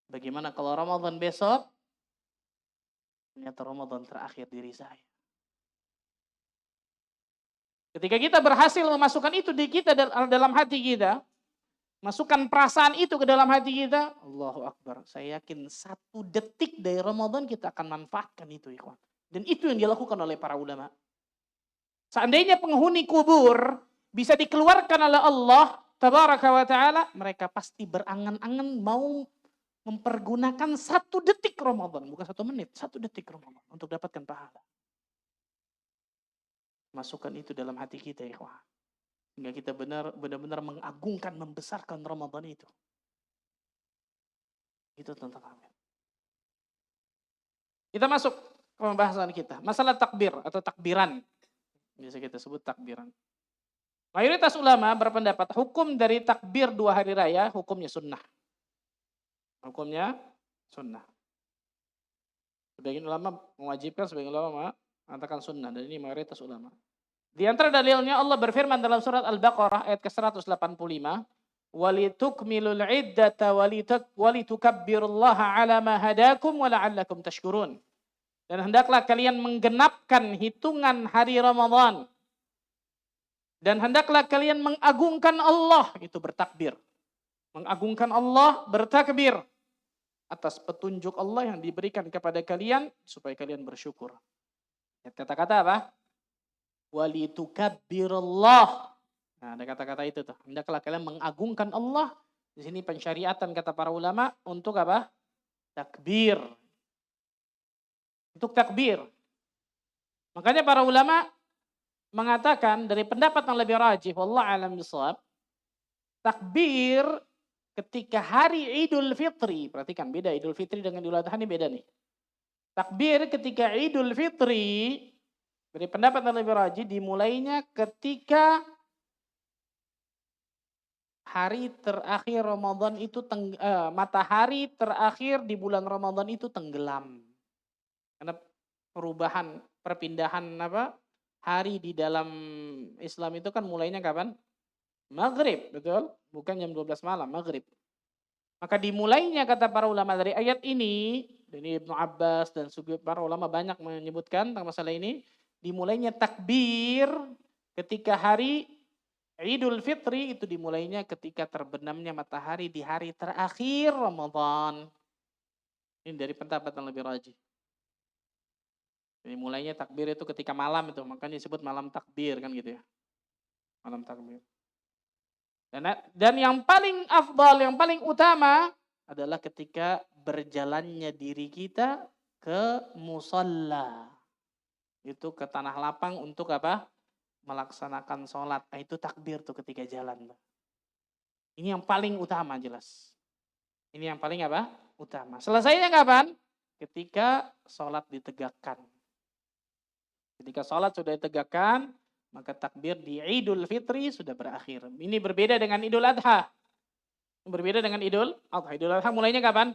Bagaimana kalau Ramadan besok, ternyata Ramadan terakhir diri saya. Ketika kita berhasil memasukkan itu di kita dalam hati kita, masukkan perasaan itu ke dalam hati kita, Allahu Akbar. Saya yakin 1 detik dari Ramadan kita akan manfaatkan itu, ikhwan. Dan itu yang dilakukan oleh para ulama. Seandainya penghuni kubur bisa dikeluarkan oleh Allah Tabaraka wa Ta'ala, mereka pasti berangan-angan mau mempergunakan 1 detik Ramadan, bukan 1 menit, 1 detik Ramadan untuk dapatkan pahala. Masukkan itu dalam hati kita, ikhwah. Sehingga kita benar-benar mengagungkan, membesarkan Ramadan itu. Itu tentang kami. Kita masuk ke pembahasan kita. Masalah takbir atau takbiran. Biasa kita sebut takbiran. Mayoritas ulama berpendapat hukum dari takbir 2 hari raya, hukumnya sunnah. Hukumnya sunnah. Sebagian ulama mewajibkan, sebagian ulama mengatakan sunnah, dan ini mayoritas ulama. Di antara dalilnya Allah berfirman dalam surat Al-Baqarah ayat ke-185, "Walitukmilul iddata walitukabbirullaha 'ala ma hadakum wa la'allakum tashkurun." Dan hendaklah kalian menggenapkan hitungan hari Ramadan. Dan hendaklah kalian mengagungkan Allah, itu bertakbir. Mengagungkan Allah, bertakbir atas petunjuk Allah yang diberikan kepada kalian supaya kalian bersyukur. Kata-kata apa? Walitukabbirullah. Nah, ada kata-kata itu tuh. Hendaklah kalian mengagungkan Allah. Di sini pensyariatan kata para ulama untuk apa? Takbir. Untuk takbir. Makanya para ulama mengatakan dari pendapat yang lebih rajih, wallahu a'lam bishawab, takbir ketika hari Idul Fitri, perhatikan beda Idul Fitri dengan Idul Adha ini beda nih. Takbir ketika Idul Fitri, dari pendapat yang lebih rajih, dimulainya ketika hari terakhir Ramadan itu, matahari terakhir di bulan Ramadan itu tenggelam. Karena perpindahan hari di dalam Islam itu kan mulainya kapan? Maghrib, betul? Bukan jam 12 malam, maghrib. Maka dimulainya kata para ulama dari ayat ini, dan Ibnu Abbas dan para ulama banyak menyebutkan tentang masalah ini, dimulainya takbir ketika hari Idul Fitri itu dimulainya ketika terbenamnya matahari di hari terakhir Ramadan. Ini dari pendapat yang lebih rajih. Jadi mulainya takbir itu ketika malam itu, makanya disebut malam takbir kan gitu ya. Malam takbir. Dan yang paling afdal, yang paling utama adalah ketika berjalannya diri kita ke musalla. Itu ke tanah lapang untuk apa? Melaksanakan sholat. Nah, itu takbir tuh ketika jalan. Ini yang paling utama jelas. Ini yang paling apa? Utama. Selesainya kapan? Ketika sholat ditegakkan. Ketika sholat sudah ditegakkan, maka takbir di Idul Fitri sudah berakhir. Ini berbeda dengan Idul Adha. Berbeda dengan Idul Adha. Idul Adha mulainya kapan?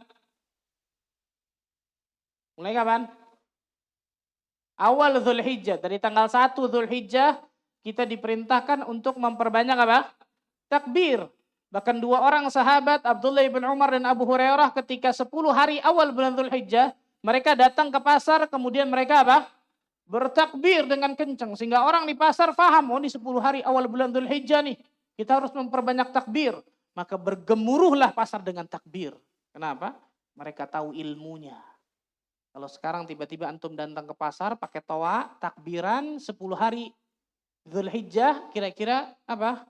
Mulai kapan? Awal Dzulhijjah. Dari tanggal 1 Dzulhijjah kita diperintahkan untuk memperbanyak apa? Takbir. Bahkan 2 orang sahabat, Abdullah bin Umar dan Abu Hurairah, ketika 10 hari awal bulan Dzulhijjah, mereka datang ke pasar, kemudian mereka apa? Bertakbir dengan kencang. Sehingga orang di pasar faham, oh ini 10 hari awal bulan Dzulhijjah nih. Kita harus memperbanyak takbir. Maka bergemuruhlah pasar dengan takbir. Kenapa? Mereka tahu ilmunya. Kalau sekarang tiba-tiba antum datang ke pasar pakai toa, takbiran 10 hari Dzulhijjah kira-kira apa?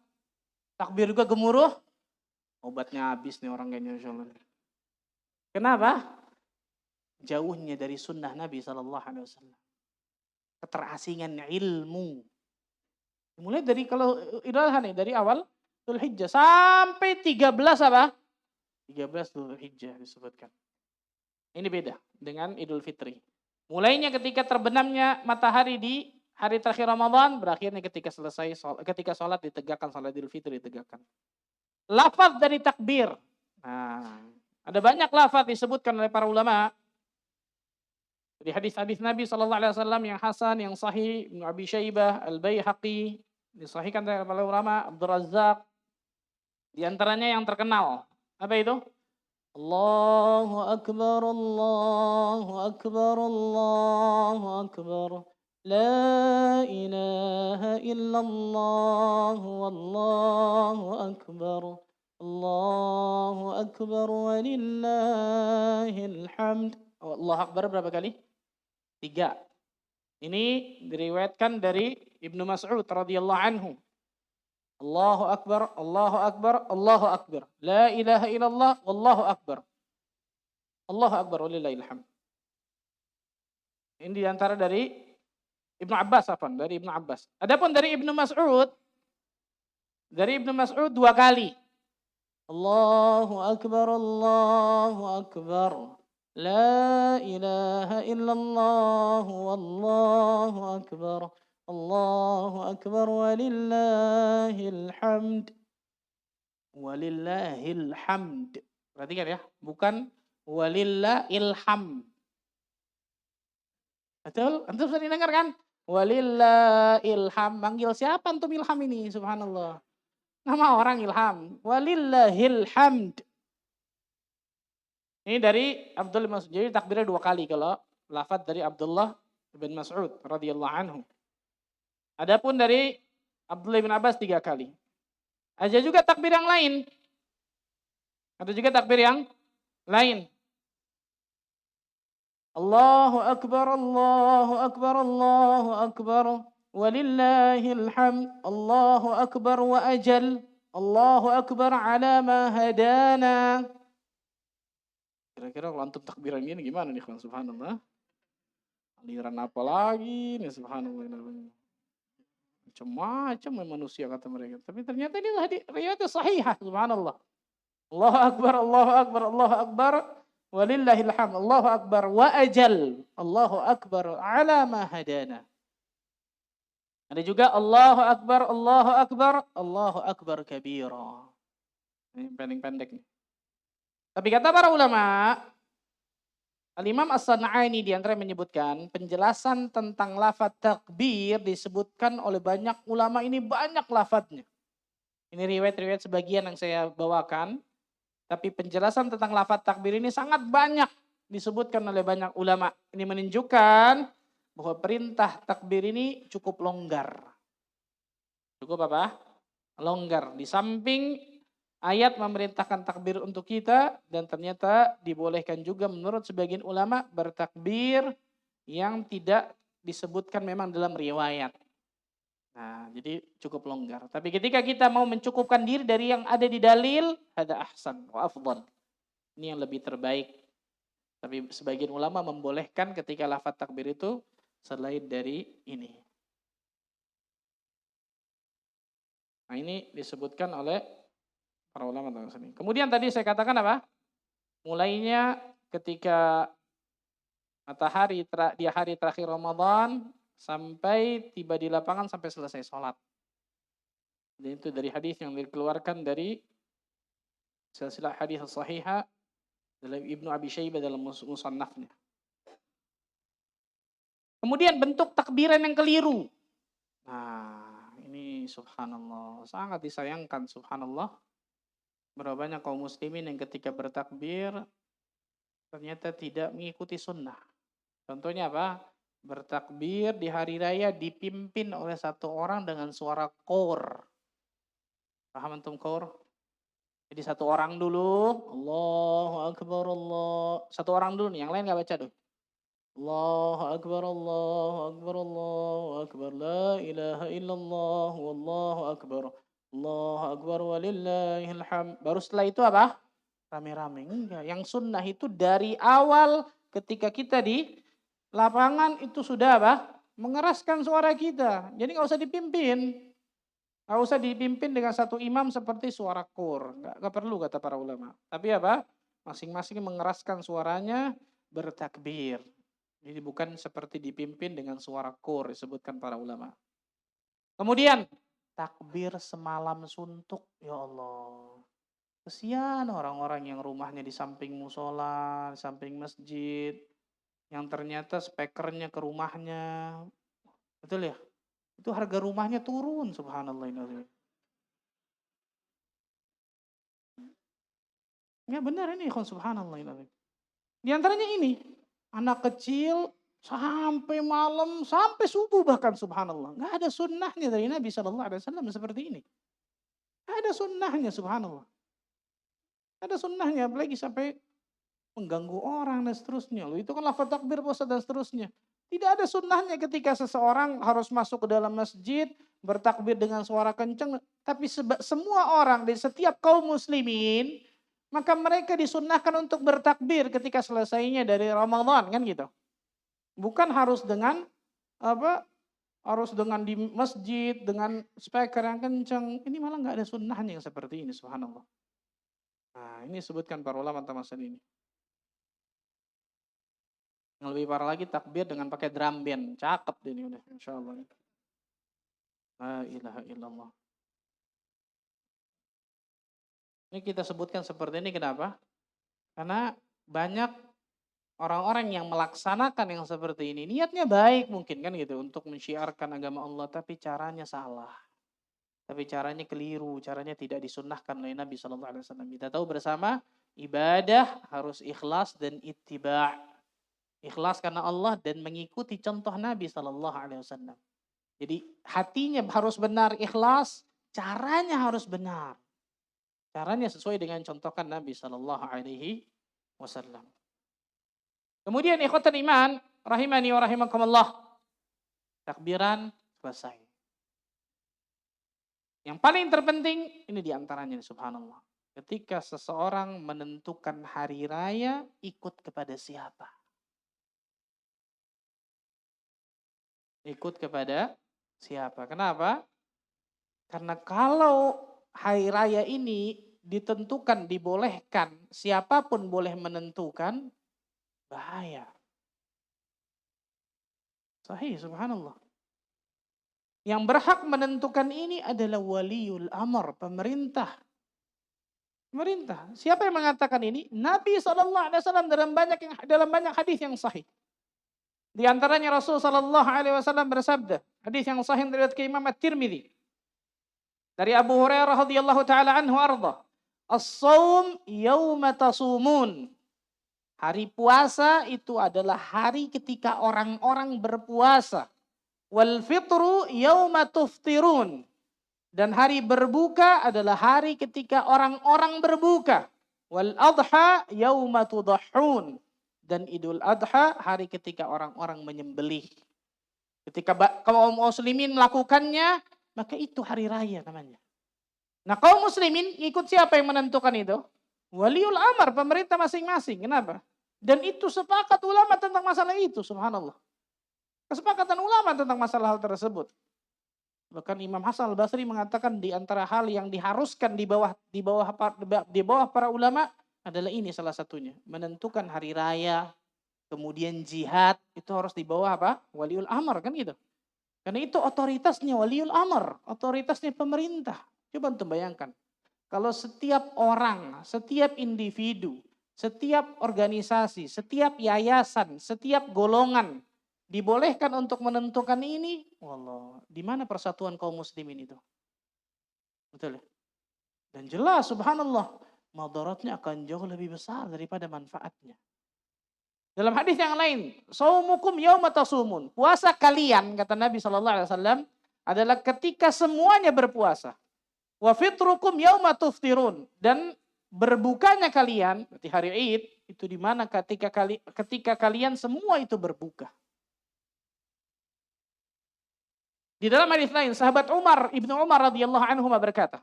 Takbir juga gemuruh, obatnya habis nih orang kayaknya insyaallah. Kenapa? Jauhnya dari sunnah Nabi SAW. Keterasingan ilmu. Mulai dari kalau Idul Adha nih, dari awal Dzulhijjah sampai 13 apa? 13 Dzulhijjah disebutkan. Ini beda dengan Idul Fitri. Mulainya ketika terbenamnya matahari di hari terakhir Ramadan, berakhirnya ketika ketika sholat ditegakkan, sholat Idul Fitri ditegakkan. Lafaz dari takbir. Nah, ada banyak lafaz disebutkan oleh para ulama. Di hadis-hadis Nabi SAW yang hasan, yang sahih, Ibnu Abi Syaibah, Al-Baihaqi, disahihkan oleh para ulama, Abdul Razzaq. Di antaranya yang terkenal. Apa itu? Allahu Akbar, Allahu Akbar, Allahu Akbar. La ilaha illallah, wallahu akbar. Allahu Akbar, walillahil hamd. Allahu Akbar berapa kali? 3. Ini diriwayatkan dari Ibnu Mas'ud radhiyallahu anhu. Allahu Akbar, Allahu Akbar, Allahu Akbar. La ilaha illallah, wallahu akbar. Allahu Akbar, walillahil hamd. Ini diantara dari Ibnu Abbas, dari Ibnu Abbas. Adapun dari Ibnu Mas'ud 2 kali. Allahu Akbar, Allahu Akbar. La ilaha illallah, wallahu akbar. Allahu Akbar, walillahil hamd. Walillahil hamd. Perhatikan ya, bukan walillahil hamd. Betul? Antum sering dengar kan? Walillahil hamd. Manggil siapa antum Ilham ini? Subhanallah. Nama orang Ilham. Walillahil hamd. Ini dari Abdullah bin Mas'ud. Jadi takbirnya 2 kali kalau lafaz dari Abdullah bin Mas'ud radhiyallahu anhu. Adapun dari Abdullah bin Abbas 3 kali. Ada juga takbir yang lain. Allahu Akbar, Allahu Akbar, Allahu Akbar. Walillahil hamd. Allahu Akbar wa ajal. Allahu Akbar ala ma hadana. Kira-kira kalau antum takbiran ini gimana nih, subhanallah? Aliran apa lagi nih, subhanallah. Macam-macam manusia kata mereka. Tapi ternyata ini riwayat sahihah, subhanallah. Allahu Akbar, Allahu Akbar, Allahu Akbar. Walillahil hamd. Allahu Akbar wa ajal. Allahu Akbar ala ma hadana. Ada juga Allahu Akbar, Allahu Akbar, Allahu Akbar kabira. Ini pendek-pendek nih. Tapi kata para ulama, Al-Imam As-San'ani di antara menyebutkan penjelasan tentang lafaz takbir disebutkan oleh banyak ulama, ini banyak lafaznya. Ini riwayat-riwayat sebagian yang saya bawakan, tapi penjelasan tentang lafaz takbir ini sangat banyak disebutkan oleh banyak ulama. Ini menunjukkan bahwa perintah takbir ini cukup longgar. Cukup apa? Longgar. Di samping ayat memerintahkan takbir untuk kita, dan ternyata dibolehkan juga menurut sebagian ulama bertakbir yang tidak disebutkan memang dalam riwayat. Nah, jadi cukup longgar. Tapi ketika kita mau mencukupkan diri dari yang ada di dalil, hada ahsan wa afdal. Ini yang lebih terbaik. Tapi sebagian ulama membolehkan ketika lafaz takbir itu selain dari ini. Nah, ini disebutkan oleh para ulama tentang sini. Kemudian tadi saya katakan apa? Mulainya ketika matahari di hari terakhir Ramadan sampai tiba di lapangan sampai selesai sholat. Dan itu dari hadis yang dikeluarkan dari silsilah hadis sahihah dalam Ibnu Abi Syaibah dalam musannafnya. Kemudian bentuk takbiran yang keliru. Nah, ini subhanallah, sangat disayangkan subhanallah. Berapa banyak kaum muslimin yang ketika bertakbir ternyata tidak mengikuti sunnah. Contohnya apa? Bertakbir di hari raya dipimpin oleh satu orang dengan suara kor. Paham antum kor? Jadi satu orang dulu, Allahu Akbar, Allah. Satu orang dulu nih, yang lain nggak baca tuh. Allahu Akbar, Allahu Akbar, Allahu Akbar, la ilaha illallah, wallahu akbar, Allahu Akbar, walillahil hamd. Baru setelah itu apa? Rame-rame. Enggak. Yang sunnah itu dari awal ketika kita di lapangan itu sudah apa? Mengeraskan suara kita. Jadi nggak usah dipimpin. Nggak usah dipimpin dengan satu imam seperti suara kur. Nggak perlu kata para ulama. Tapi apa? Masing-masing mengeraskan suaranya bertakbir. Jadi bukan seperti dipimpin dengan suara kur disebutkan para ulama. Kemudian takbir semalam suntuk. Ya Allah. Kesian orang-orang yang rumahnya di samping musola, di samping masjid. Yang ternyata spekernya ke rumahnya. Betul ya? Itu harga rumahnya turun, subhanallah. Ya benar ini, subhanallah. Di antaranya ini, anak kecil sampai malam, sampai subuh bahkan subhanallah. Nggak ada sunnahnya dari Nabi SAW seperti ini. Nggak ada sunnahnya subhanallah. Ada sunnahnya, apalagi sampai mengganggu orang dan seterusnya. Loh, itu kan lafaz takbir puasa dan seterusnya. Tidak ada sunnahnya ketika seseorang harus masuk ke dalam masjid, bertakbir dengan suara kencang. Tapi semua orang di setiap kaum muslimin, maka mereka disunnahkan untuk bertakbir ketika selesainya dari Ramadan, kan gitu. Bukan harus dengan apa? Harus dengan di masjid, dengan speaker yang kencang. Ini malah nggak ada sunnahnya yang seperti ini, subhanallah. Nah, ini disebutkan para ulama tentang masalah ini. Yang lebih parah lagi takbir dengan pakai drum band. Cakep ini udah, insyaallah. La ilaha illallah. Ini kita sebutkan seperti ini kenapa? Karena banyak orang-orang yang melaksanakan yang seperti ini. Niatnya baik mungkin kan gitu. Untuk mensyiarkan agama Allah. Tapi caranya salah. Tapi caranya keliru. Caranya tidak disunnahkan oleh Nabi SAW. Kita tahu bersama ibadah harus ikhlas dan ittiba'. Ikhlas karena Allah dan mengikuti contoh Nabi SAW. Jadi hatinya harus benar ikhlas, caranya harus benar. Caranya sesuai dengan contohkan Nabi SAW. Kemudian ikhwatan iman, rahimani wa rahimakumullah. Takbiran selesai. Yang paling terpenting, ini diantaranya subhanallah. Ketika seseorang menentukan hari raya, ikut kepada siapa? Ikut kepada siapa? Kenapa? Karena kalau hari raya ini ditentukan, dibolehkan, siapapun boleh menentukan, bahaya. Sahih, subhanallah. Yang berhak menentukan ini adalah waliul amr, pemerintah. Pemerintah. Siapa yang mengatakan ini? Nabi SAW dalam banyak hadis yang sahih. Di antaranya Rasul SAW bersabda, hadis yang sahih dari Imam At-Tirmidzi dari Abu Hurairah radhiyallahu taala anhu arda, as-shaum yauma tasumun. Hari puasa itu adalah hari ketika orang-orang berpuasa. Wal fitru yauma tuftirun. Dan hari berbuka adalah hari ketika orang-orang berbuka. Wal adha yauma tudahhun. Dan Idul Adha hari ketika orang-orang menyembelih. Ketika kaum muslimin melakukannya, maka itu hari raya namanya. Nah, kaum muslimin ikut siapa yang menentukan itu? Waliul amr, pemerintah masing-masing. Kenapa? Dan itu sepakat ulama tentang masalah itu, subhanallah. Kesepakatan ulama tentang masalah hal tersebut. Bahkan Imam Hasan Al-Basri mengatakan di antara hal yang diharuskan di bawah para ulama adalah ini salah satunya. Menentukan hari raya, kemudian jihad, itu harus di bawah apa? Waliul amr, kan gitu. Karena itu otoritasnya waliul amr, otoritasnya pemerintah. Coba untuk bayangkan. Kalau setiap orang, setiap individu, setiap organisasi, setiap yayasan, setiap golongan dibolehkan untuk menentukan ini, wallah, di mana persatuan kaum muslimin itu? Betul ya? Dan jelas subhanallah, madaratnya akan jauh lebih besar daripada manfaatnya. Dalam hadis yang lain, saumukum yauma tasumun. Puasa kalian, kata Nabi SAW, adalah ketika semuanya berpuasa. Wa fitrukum yauma tuftirun. Dan berbukanya kalian, berarti hari Id, itu di mana ketika kalian semua itu berbuka. Di dalam hadis lain, sahabat Ibnu Umar radhiyallahu anhu berkata,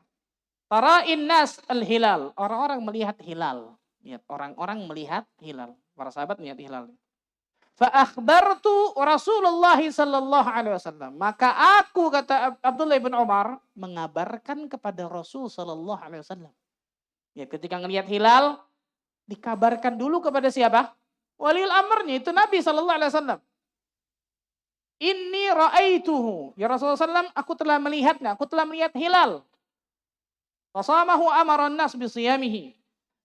"Tara'in nas al-hilal." Orang-orang melihat hilal. Lihat, orang-orang melihat hilal. Para sahabat melihat hilal. Fa akhbartu Rasulullah sallallahu alaihi wasallam. Maka aku, kata Abdullah bin Umar, mengabarkan kepada Rasul sallallahu alaihi wasallam. Ya, ketika ngelihat hilal, dikabarkan dulu kepada siapa? Walil amrnya, itu Nabi sallallahu alaihi wasallam. Inni ra'aituhu. Ya Rasulullah sallam, aku telah melihatnya, aku telah melihat hilal. Fasamahu amaran nas bisiyamihi.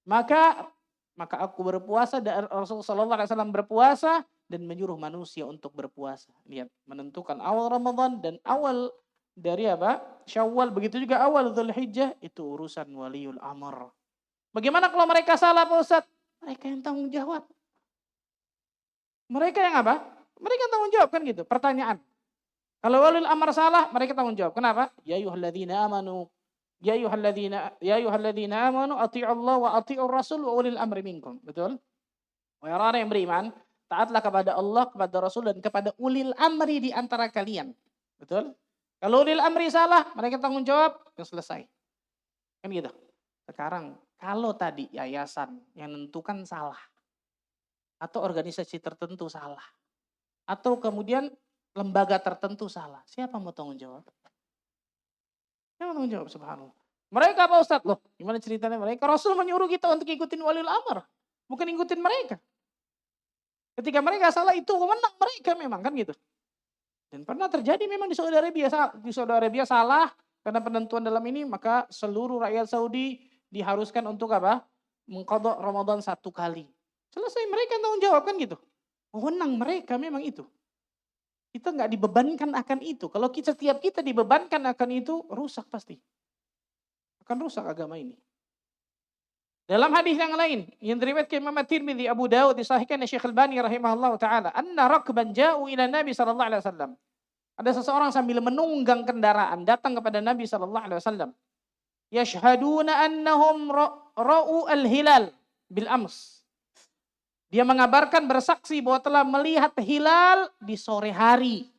Maka aku berpuasa, dan Rasulullah sallallahu alaihi wasallam berpuasa dan menyuruh manusia untuk berpuasa. Lihat, menentukan awal Ramadan dan awal dari apa? Syawal, begitu juga awal Dzulhijjah, itu urusan waliul amr. Bagaimana kalau mereka salah, Pak Ustaz? Mereka yang tanggung jawab. Mereka yang apa? Mereka yang tanggung jawab, kan gitu. Pertanyaan. Kalau waliul amr salah, mereka tanggung jawab. Kenapa? Ya ayyuhalladzina amanu athi'u Allah wa athi'ur Rasul wa ulil amri minkum. Betul? Wahai orang yang beriman, taatlah kepada Allah, kepada Rasul, dan kepada ulil amri di antara kalian. Betul? Kalau ulil amri salah, mereka tanggung jawab, yang selesai. Kan gitu. Sekarang, kalau tadi yayasan yang menentukan salah, atau organisasi tertentu salah, atau kemudian lembaga tertentu salah, siapa mau tanggung jawab? Siapa tanggung jawab? Subhanallah. Mereka, Pak Ustadz, loh gimana ceritanya mereka? Rasul menyuruh kita untuk ikutin waliul amr, bukan ikutin mereka. Ketika mereka salah, itu wewenang mereka memang, kan gitu. Dan pernah terjadi memang di Saudi Arabia salah karena penentuan dalam ini, maka seluruh rakyat Saudi diharuskan untuk apa? Mengqadha Ramadan 1 kali. Selesai, mereka yang tanggung jawab, kan gitu. Wewenang mereka memang itu. Kita nggak dibebankan akan itu. Kalau setiap kita dibebankan akan itu, rusak pasti. Akan rusak agama ini. Dalam hadis yang lain yang diriwayatkan Imam At-Tirmidzi, Abu Dawud, disahihkan oleh Syekh Al-Albani rahimahullahu taala, anna rakban ja'u ila Nabi sallallahu alaihi wasallam. Ada seseorang sambil menunggang kendaraan datang kepada Nabi sallallahu alaihi wasallam. Yashhaduna annahum ra'u al-hilal bil ams. Dia mengabarkan, bersaksi bahwa telah melihat hilal di sore hari.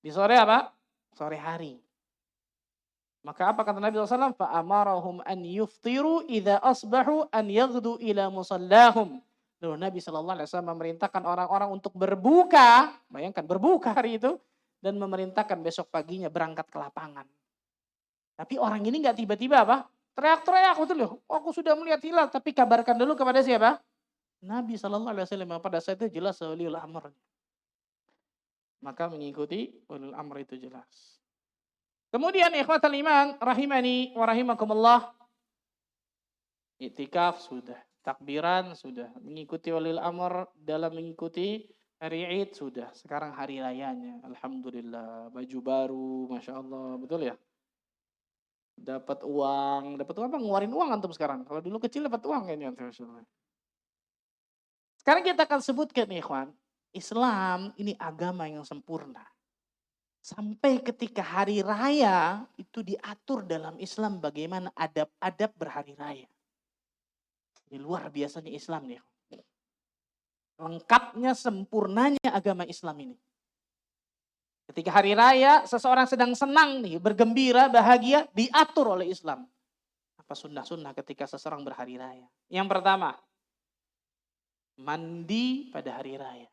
Di sore apa? Sore hari. Maka apa kata Nabi SAW? Fa'amarahum an yuftiru idza asbahu an yaghdu ila musallahum. Lalu Nabi SAW memerintahkan orang-orang untuk berbuka. Bayangkan, berbuka hari itu. Dan memerintahkan besok paginya berangkat ke lapangan. Tapi orang ini nggak tiba-tiba apa? Teriak-teriak, betul loh. Aku sudah melihat hilal. Tapi kabarkan dulu kepada siapa? Nabi SAW. Pada saat itu jelas waliul amr. Maka mengikuti waliul amr itu jelas. Kemudian ikhwatal iman rahimani wa rahimakumullah, iktikaf sudah, takbiran sudah, mengikuti waliul amr dalam mengikuti hari Id sudah. Sekarang hari rayanya, alhamdulillah, baju baru, masya Allah, betul ya? Dapat uang apa? Ngeluarin uang antum sekarang. Kalau dulu kecil dapat uang kayaknya. Sekarang kita akan sebutkan nih, ikhwan, Islam ini agama yang sempurna. Sampai ketika hari raya itu diatur dalam Islam bagaimana adab-adab berhari raya. Ini luar biasanya Islam nih. Lengkapnya, sempurnanya agama Islam ini. Ketika hari raya seseorang sedang senang nih, bergembira, bahagia, diatur oleh Islam. Apa sunnah-sunnah ketika seseorang berhari raya? Yang pertama, mandi pada hari raya.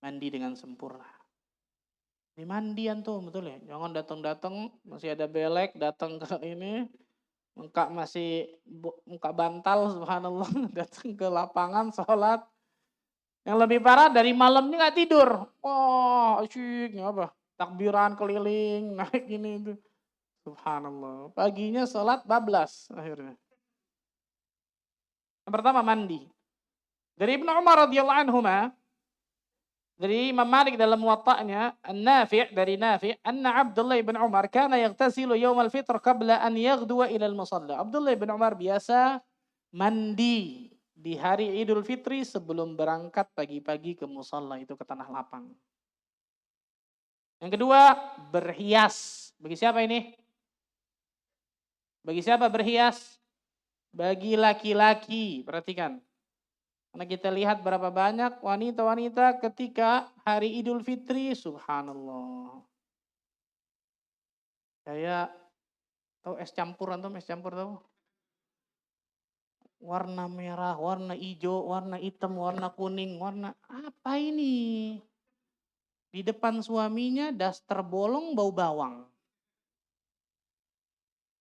Mandi dengan sempurna. Ini mandian tuh, betul ya? Jangan datang-datang masih ada belek, datang ke ini, muka bantal, subhanallah, datang ke lapangan sholat. Yang lebih parah dari malamnya nggak tidur. Wah, asyik, apa? Takbiran keliling, naik ini itu. Subhanallah. Paginya sholat bablas akhirnya. Yang pertama mandi. Dari Ibnu Umar radhiyallahu anhu, dari Imam Malik dalam Muwatta'nya, An-Nafi' dari Nafi', anna Abdullah bin Umar kana yaghtasilu yaumal fitr qabla an yaghduwa ila al-musalla. Abdullah bin Umar biasa mandi di hari Idul Fitri sebelum berangkat pagi-pagi ke musalla, itu ke tanah lapang. Yang kedua, berhias. Bagi siapa ini? Bagi siapa berhias? Bagi laki-laki. Perhatikan. Karena kita lihat berapa banyak wanita-wanita ketika hari Idul Fitri, subhanallah. Kayak tahu es campur antum, es campur tahu? Warna merah, warna hijau, warna hitam, warna kuning, warna apa ini? Di depan suaminya daster bolong bau bawang.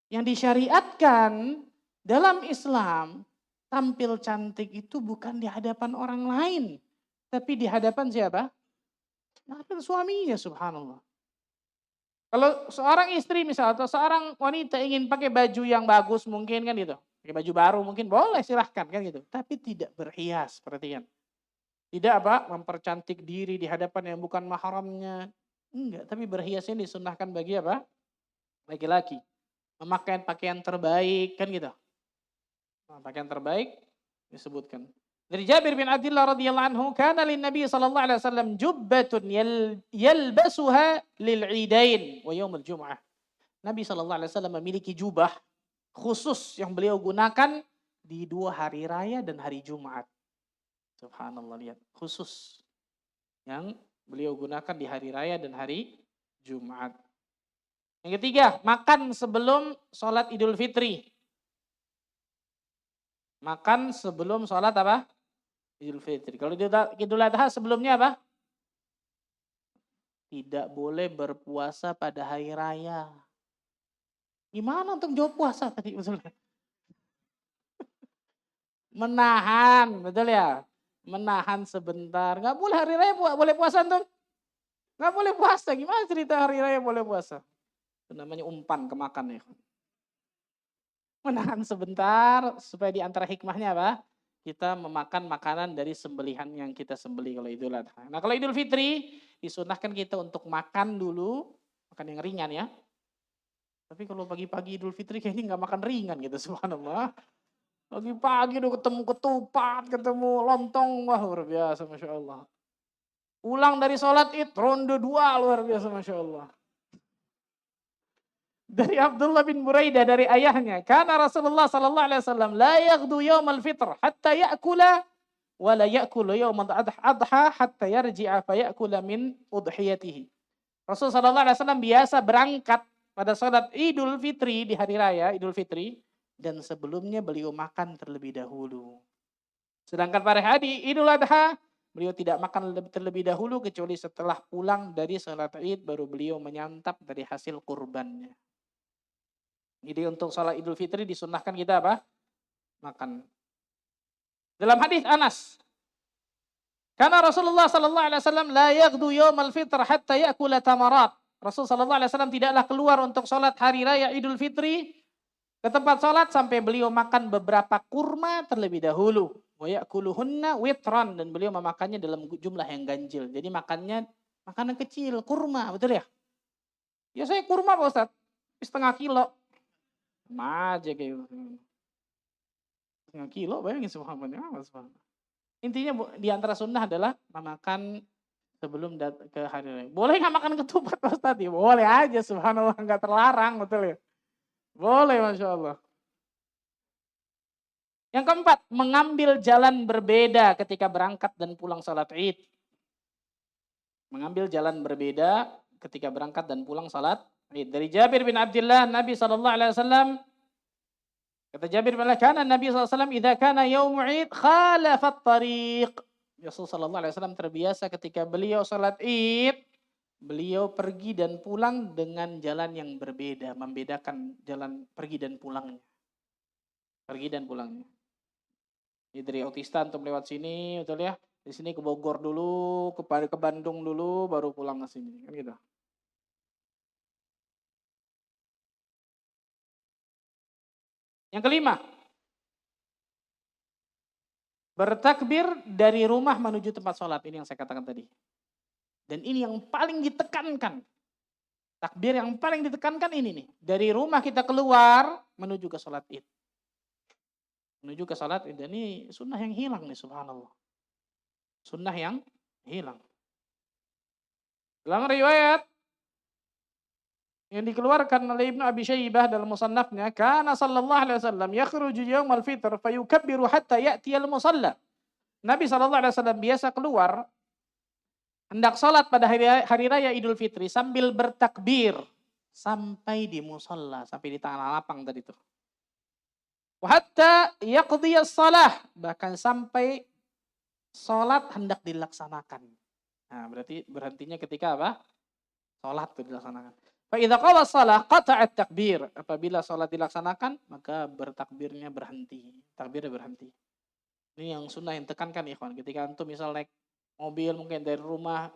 Yang disyariatkan dalam Islam, tampil cantik itu bukan di hadapan orang lain. Tapi di hadapan siapa? Di hadapan suaminya, subhanallah. Kalau seorang istri misal atau seorang wanita ingin pakai baju yang bagus mungkin kan gitu. Pakai baju baru mungkin boleh silahkan kan gitu. Tapi tidak berhias, perhatikan. Tidak apa? Mempercantik diri di hadapan yang bukan mahramnya. Enggak, tapi berhiasnya disunahkan bagi apa? Laki-laki. Memakai pakaian terbaik kan gitu. Nah, pakaian terbaik disebutkan. Dari Jabir bin Abdullah radhiyallahu anhu, kana lin Nabi sallallahu alaihi wasallam jubbatun yalbasuha lil Idain wa yaumil Jum'ah. Nabi sallallahu alaihi wasallam memiliki jubah khusus yang beliau gunakan di 2 hari raya dan hari Jumat. Subhanallah, lihat, khusus yang beliau gunakan di hari raya dan hari Jumat. Yang ketiga, makan sebelum sholat Idul Fitri. Makan sebelum sholat apa? Idul Fitri. Kalau Idul Adha sebelumnya apa? Tidak boleh berpuasa pada hari raya. Gimana untuk jawab puasa tadi? Menahan, betul ya? Menahan sebentar. Nggak boleh hari raya boleh puasa tuh? Nggak boleh puasa. Gimana cerita hari raya boleh puasa? Itu namanya umpan kemakan ya. Menahan sebentar supaya di antara hikmahnya apa? Kita memakan makanan dari sembelihan yang kita sembelih kalau Idul Adha. Nah kalau Idul Fitri disunahkan kita untuk makan dulu, makan yang ringan ya. Tapi kalau pagi-pagi Idul Fitri kayaknya nggak makan ringan gitu, subhanallah. Pagi-pagi udah ketemu ketupat, ketemu lontong, wah luar biasa, Masya Allah. Pulang dari sholat id, ronde 2 luar biasa, Masya Allah. Dari Abdullah bin Buraidah dari ayahnya, karena Rasulullah sallallahu alaihi wasallam la yaghdu yaumal fitr hatta ya'kula wa la ya'kulu yaumal adha hatta yarji'a fa ya'kula min udhiyatihi. Rasul sallallahu alaihi wasallam biasa berangkat pada salat Idul Fitri di hari raya Idul Fitri dan sebelumnya beliau makan terlebih dahulu. Sedangkan pada hari Idul Adha beliau tidak makan terlebih dahulu kecuali setelah pulang dari salat Id baru beliau menyantap dari hasil kurbannya. Jadi untuk sholat Idul Fitri disunahkan kita apa? Makan. Dalam hadis Anas, karena Rasulullah sallallahu alaihi wasallam la yaghdu yaumal fitr hatta ya'kula tamarat. Rasul sallallahu alaihi wasallam tidaklah keluar untuk sholat hari raya Idul Fitri ke tempat sholat sampai beliau makan beberapa kurma terlebih dahulu. Wa ya'kuluhunna witran, dan beliau memakannya dalam jumlah yang ganjil. Jadi makannya makanan kecil, kurma, betul ya? Ya saya kurma Pak Ustaz, setengah kilo. Sama aja kayak gitu. Setengah kilo bayangin subhanallah. Intinya di antara sunnah adalah memakan sebelum ke hari raya. Boleh nggak makan ketupat Pak Ustaz? Ya, boleh aja subhanallah, nggak terlarang, betul ya? Boleh, Masya Allah. Yang keempat, mengambil jalan berbeda ketika berangkat dan pulang salat Id. Mengambil jalan berbeda ketika berangkat dan pulang salat Id. Dari Jabir bin Abdullah, Nabi SAW, kata Jabir bin Abdullah, kana Nabi SAW idza kana yaumu Id khalafat tariq. Rasulullah SAW terbiasa ketika beliau salat Id, beliau pergi dan pulang dengan jalan yang berbeda, membedakan jalan pergi dan pulangnya. Pergi dan pulangnya. Jadi dari Otista untuk lewat sini, betul ya? Di sini ke Bogor dulu, ke Bandung dulu, baru pulang ke sini, kan gitu. Yang kelima, bertakbir dari rumah menuju tempat sholat. Ini yang saya katakan tadi. Dan ini yang paling ditekankan. Takbir yang paling ditekankan ini nih. Dari rumah kita keluar menuju ke sholat id. Menuju ke sholat id. Dan ini sunnah yang hilang nih, subhanallah. Sunnah yang hilang. Dalam riwayat yang dikeluarkan oleh Ibnu Abi Syaibah dalam musannafnya, kana sallallahu alaihi wasallam yakhruju yaumal fitr fayukabbiru hatta ya'tiyal musalla. Nabi sallallahu alaihi wasallam biasa keluar hendak salat pada hari raya Idul Fitri sambil bertakbir sampai di musalla, sampai di tanah lapang tadi itu. Wa hatta yaqdiyas shalah, bahkan sampai salat hendak dilaksanakan. Nah, berarti berhentinya ketika apa? Salat itu dilaksanakan. Fa idza qala shalah qata'at takbir. Apabila salat dilaksanakan, maka bertakbirnya berhenti. Takbirnya berhenti. Ini yang sunnah yang tekankan ikhwan. Ketika antum misal naik mobil mungkin dari rumah,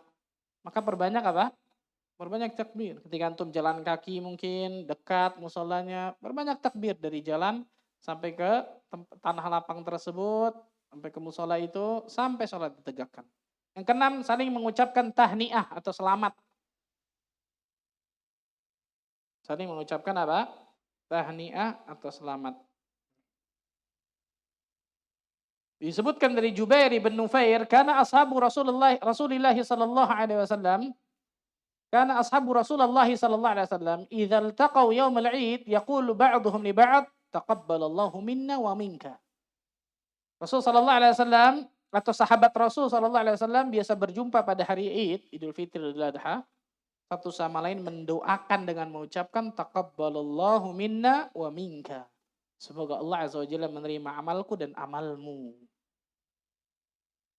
maka perbanyak apa? Perbanyak takbir. Ketika antum jalan kaki mungkin dekat musallanya, perbanyak takbir dari jalan sampai ke tanah lapang tersebut, sampai ke musalla itu, sampai salat ditegakkan. Yang keenam, saling mengucapkan tahniah atau selamat. Saling mengucapkan apa? Tahniah atau selamat. Disebutkan dari Jubair bin Nufair, karena ashabu Rasulullah sallallahu alaihi wasallam, karena ashabu Rasulullah sallallahu alaihi wasallam, idza iltaqaw yaum al-Eid, yaqulu ba'dhum li ba'd, taqabbalallahu minna wa minka. Rasul sallallahu alaihi wasallam atau sahabat Rasul sallallahu alaihi wasallam biasa berjumpa pada hari Id, Idul Fitri, Idul Adha, satu sama lain mendoakan dengan mengucapkan taqabbalallahu minna wa minka. Semoga Allah azza wa jalla menerima amalku dan amalmu.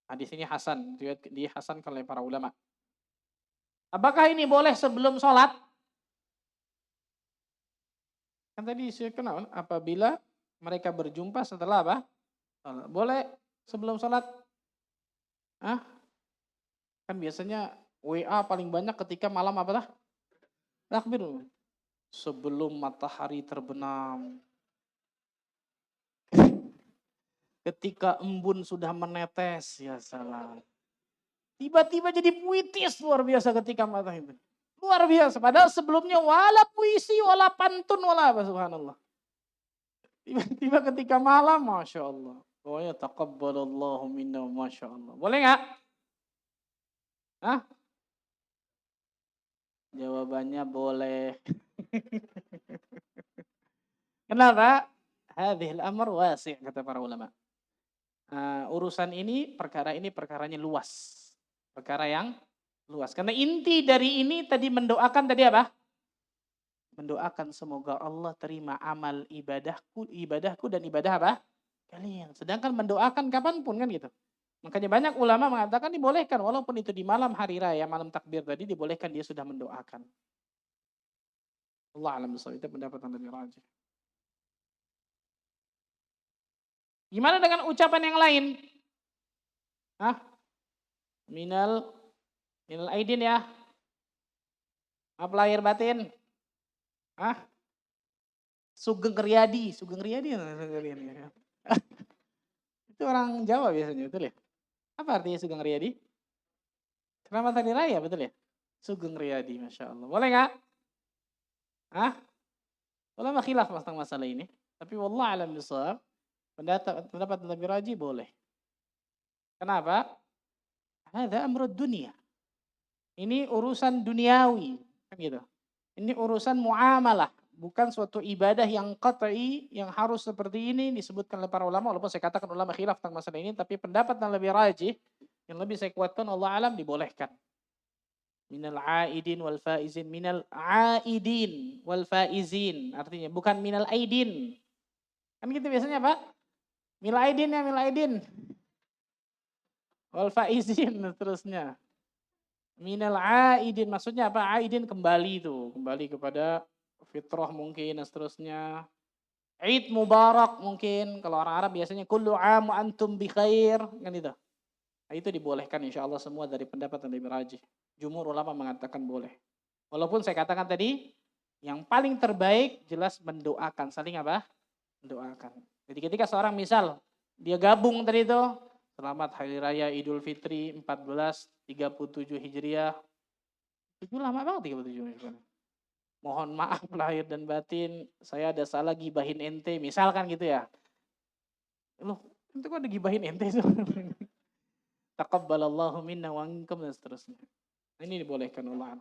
Hadis ini hasan, dihasankan oleh para ulama. Apakah ini boleh sebelum sholat? Kan tadi saya kenal, apabila mereka berjumpa setelah apa? Sholat. Boleh sebelum sholat? Hah? Kan biasanya WA paling banyak ketika malam apa dah? Takbir. Sebelum matahari terbenam. Ketika embun sudah menetes, ya salam. Tiba-tiba jadi puitis luar biasa ketika mata itu. Luar biasa. Padahal sebelumnya wala puisi, wala pantun, wala apa, subhanallah. Tiba-tiba ketika malam, Masya Allah. Pokoknya taqabbalallahu minna, Masya Allah. Boleh nggak? Hah? Jawabannya boleh. Kenapa? Hadhil amr wasi' kata para ulama. Urusan ini perkaranya luas. Perkara yang luas. Karena inti dari ini tadi mendoakan tadi apa? Mendoakan semoga Allah terima amal ibadahku dan ibadah apa? Kalian. Sedangkan mendoakan kapanpun kan gitu. Makanya banyak ulama mengatakan dibolehkan walaupun itu di malam hari raya, malam takbir tadi dibolehkan dia sudah mendoakan. Allah alam bisawab, itu pendapat yang lebih rajih. Gimana dengan ucapan yang lain? Hah? Minal aidin ya. Maaf lahir batin. Hah? Sugeng Riyadi ya. Itu orang Jawa biasanya, betul ya? Apa artinya Sugeng Riyadi? Selamat Hari Raya, betul ya? Sugeng Riyadi, Masya Allah. Boleh nggak? Hah? Ulama khilaf tentang masalah ini. Tapi wallah alam bisawab, pendapat lebih rajih boleh. Kenapa? Hadza amrud dunia. Ini urusan duniawi, kan gitu. Ini urusan muamalah, bukan suatu ibadah yang qat'i yang harus seperti ini disebutkan oleh para ulama. Walaupun saya katakan ulama khilaf tentang masalah ini, tapi pendapat yang lebih rajih, yang lebih saya kuatkan Allah alam dibolehkan. Minal aidin wal faizin, minal aidin wal faizin, artinya bukan minal aidin. Kan gitu biasanya Pak? Mil aidin ya, mil aidin. Wal faizin terusnya. Minal aidin, maksudnya apa? Aidin kembali itu, kembali kepada fitrah mungkin dan seterusnya. Eid Mubarak mungkin, kalau orang Arab biasanya kullu am wa antum bi khair, kan itu. Nah, itu dibolehkan insyaallah semua dari pendapat yang lebih rajih. Jumhur ulama mengatakan boleh. Walaupun saya katakan tadi, yang paling terbaik jelas mendoakan, saling apa? Mendoakan. Jadi ketika seorang misal dia gabung tadi itu, selamat Hari Raya Idul Fitri 1437 Hijriah. Itu lama banget 37 Hijriah. Mohon maaf lahir dan batin, saya ada salah gibahin ente, misalkan gitu ya. Loh, itu kok ada gibahin ente itu? Taqabbalallahu minna wa minkum dan seterusnya. Ini dibolehkan Allah.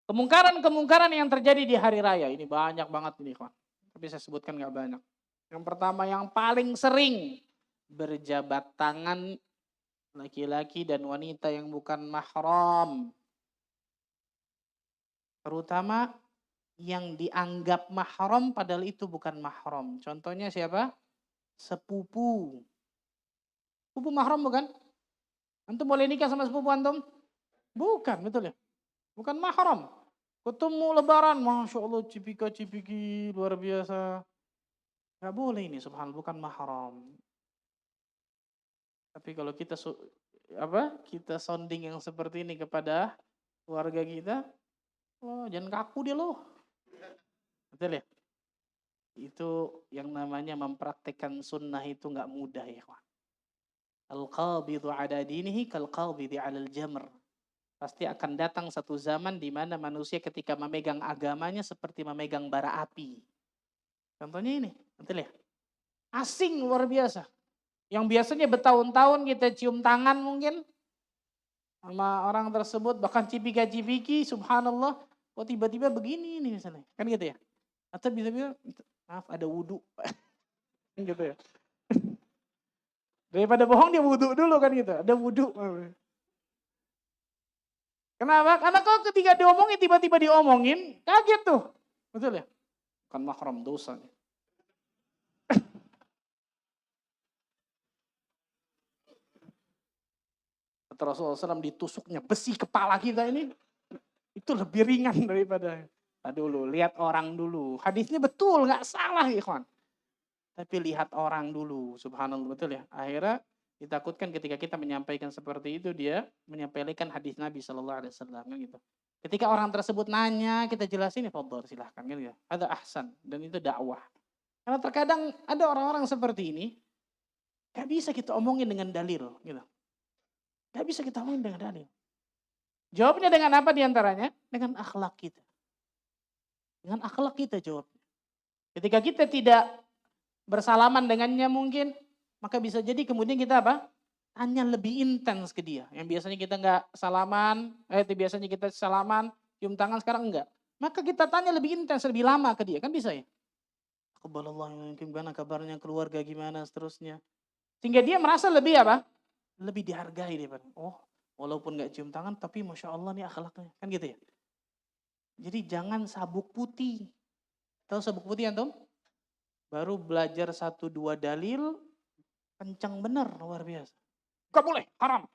Kemungkaran-kemungkaran yang terjadi di hari raya, ini banyak banget ini kawan. Tapi saya sebutkan nggak banyak. Yang pertama yang paling sering, berjabat tangan laki-laki dan wanita yang bukan mahram. Terutama yang dianggap mahram padahal itu bukan mahram. Contohnya siapa? Sepupu. Sepupu mahram bukan? Antum boleh nikah sama sepupu antum? Bukan, betul ya? Bukan mahram. Ketemu lebaran, Masya Allah, cipika-cipiki, luar biasa. Gak boleh ini, subhanallah, bukan mahram. Tapi kalau kita sounding yang seperti ini kepada keluarga kita, oh jangan kaku dia loh. Betul ya? Itu yang namanya mempraktekkan sunnah itu nggak mudah ya kawan. Al-qabidu ala dinihi kal-qabidi alal jamr. Pasti akan datang satu zaman di mana manusia ketika memegang agamanya seperti memegang bara api. Contohnya ini, betul ya? Asing luar biasa. Yang biasanya bertahun-tahun kita cium tangan mungkin sama orang tersebut, bahkan cipika-cipiki, subhanallah, kok tiba-tiba begini nih misalnya. Kan gitu ya? Atau bisa-bisa, maaf ada wudhu. Gitu ya. Daripada bohong dia wudhu dulu kan gitu. Ada wudhu. Kenapa? Karena kalau ketika diomongin, tiba-tiba diomongin, kaget tuh. Betul ya? Bukan mahram, dosa. Kata Rasulullah SAW ditusuknya besi kepala kita ini, itu lebih ringan daripada. Dulu, lihat orang dulu. Hadisnya betul, nggak salah ikhwan. Tapi lihat orang dulu, subhanallah, betul ya. Akhirnya ditakutkan ketika kita menyampaikan seperti itu, dia menyampaikan hadis Nabi SAW. Kan gitu. Ketika orang tersebut nanya, kita jelasin, ya fadhol, silahkan. Kan gitu. Ada ahsan, dan itu dakwah. Karena terkadang ada orang-orang seperti ini, gak bisa kita omongin dengan dalil. Gitu. Gak bisa kita omongin dengan dalil. Jawabnya dengan apa diantaranya? Dengan akhlak kita. Dengan akhlak kita jawabnya. Ketika kita tidak bersalaman dengannya mungkin, maka bisa jadi kemudian kita apa? Tanya lebih intens ke dia. Yang biasanya kita nggak salaman, biasanya kita salaman, cium tangan, sekarang enggak. Maka kita tanya lebih intens, lebih lama ke dia. Kan bisa ya? Qabalallah, gimana kabarnya, keluarga gimana, seterusnya. Sehingga dia merasa lebih apa? Lebih dihargai daripada, oh walaupun nggak cium tangan, tapi Masya Allah nih akhlaknya. Kan gitu ya? Jadi jangan sabuk putih. Tahu sabuk putih antum? Baru belajar 1-2 dalil, kencang bener, luar biasa. Gak boleh, haram.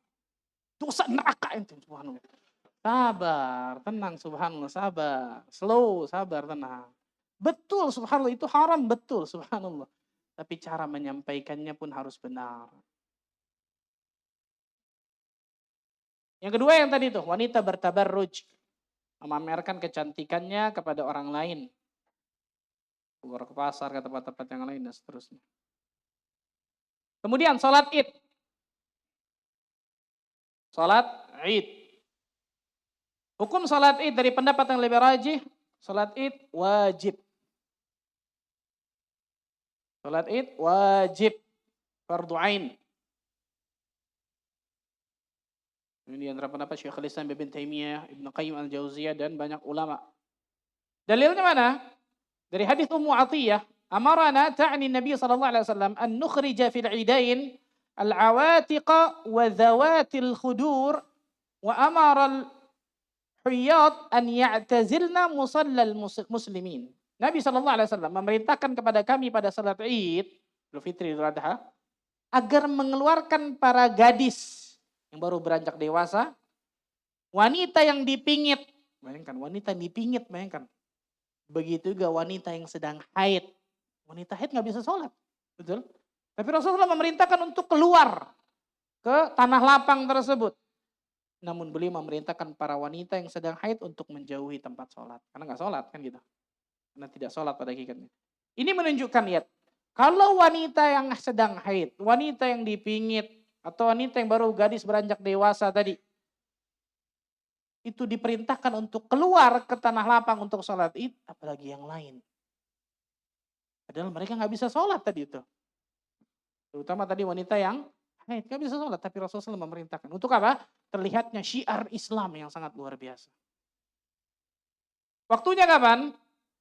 Dosa neraka itu, subhanallah. Sabar, tenang, subhanallah, sabar. Slow, sabar, tenang. Betul, subhanallah, itu haram, betul, subhanallah. Tapi cara menyampaikannya pun harus benar. Yang kedua yang tadi tuh, wanita bertabarruj. Memamerkan kecantikannya kepada orang lain. Keluar ke pasar, ke tempat-tempat yang lain, dan seterusnya. Kemudian sholat id. Sholat id. Hukum sholat id dari pendapat yang lebih rajih, sholat id wajib. Sholat id wajib. Fardu ain. Ini antara pendapat Syekhul Islam Ibnu Taimiyah, Ibnu Qayyim al-Jauziyah, dan banyak ulama. Dalilnya mana? Dari hadis Ummu Atiyah, amarana ta'ni Nabi sallallahu alaihi wasallam an nukhrija fil 'idain al-'awatiqa wa dhawatil khudur wa amara al-huyyat an ya'tazilna musallal muslimin. Nabi sallallahu alaihi wasallam memerintahkan kepada kami pada salat Id, Idul Fitri, Idul Adha, agar mengeluarkan para gadis yang baru beranjak dewasa, wanita yang dipingit, bayangkan wanita yang dipingit, bayangkan. Begitu juga wanita yang sedang haid. Wanita haid nggak bisa sholat, betul? Tapi Rasulullah memerintahkan untuk keluar ke tanah lapang tersebut. Namun beliau memerintahkan para wanita yang sedang haid untuk menjauhi tempat sholat. Karena nggak sholat kan gitu. Karena tidak sholat pada hakikatnya. Ini menunjukkan ya, kalau wanita yang sedang haid, wanita yang dipingit, atau wanita yang baru gadis beranjak dewasa tadi, itu diperintahkan untuk keluar ke tanah lapang untuk sholat id, apalagi yang lain. Padahal mereka nggak bisa sholat tadi itu. Terutama tadi wanita yang haid, nggak bisa sholat, tapi Rasulullah memerintahkan. Untuk apa? Terlihatnya syiar Islam yang sangat luar biasa. Waktunya kapan?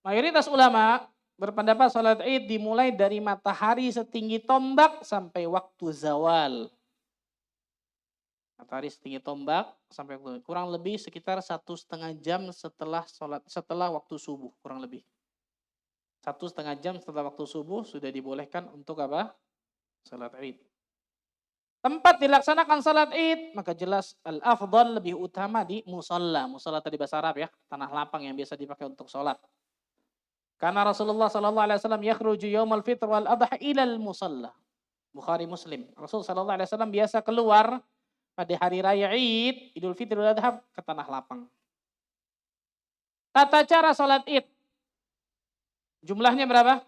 Mayoritas ulama berpendapat sholat id dimulai dari matahari setinggi tombak sampai waktu zawal. Matahari setinggi tombak sampai kurang lebih sekitar 1,5 jam setelah waktu subuh, kurang lebih 1,5 jam setelah waktu subuh sudah dibolehkan untuk apa? Salat id. Tempat dilaksanakan salat id maka jelas al-afdal lebih utama di musalla. Musalla tadi bahasa Arab ya, tanah lapang yang biasa dipakai untuk salat. Karena Rasulullah sallallahu alaihi wasallam yakhruju yaumal fitr wal adha ilal musalla. Bukhari Muslim. Rasul sallallahu alaihi wasallam biasa keluar pada hari raya Id, Idul Fitri wal Adha ke tanah lapang. Tata cara salat Id. Jumlahnya berapa?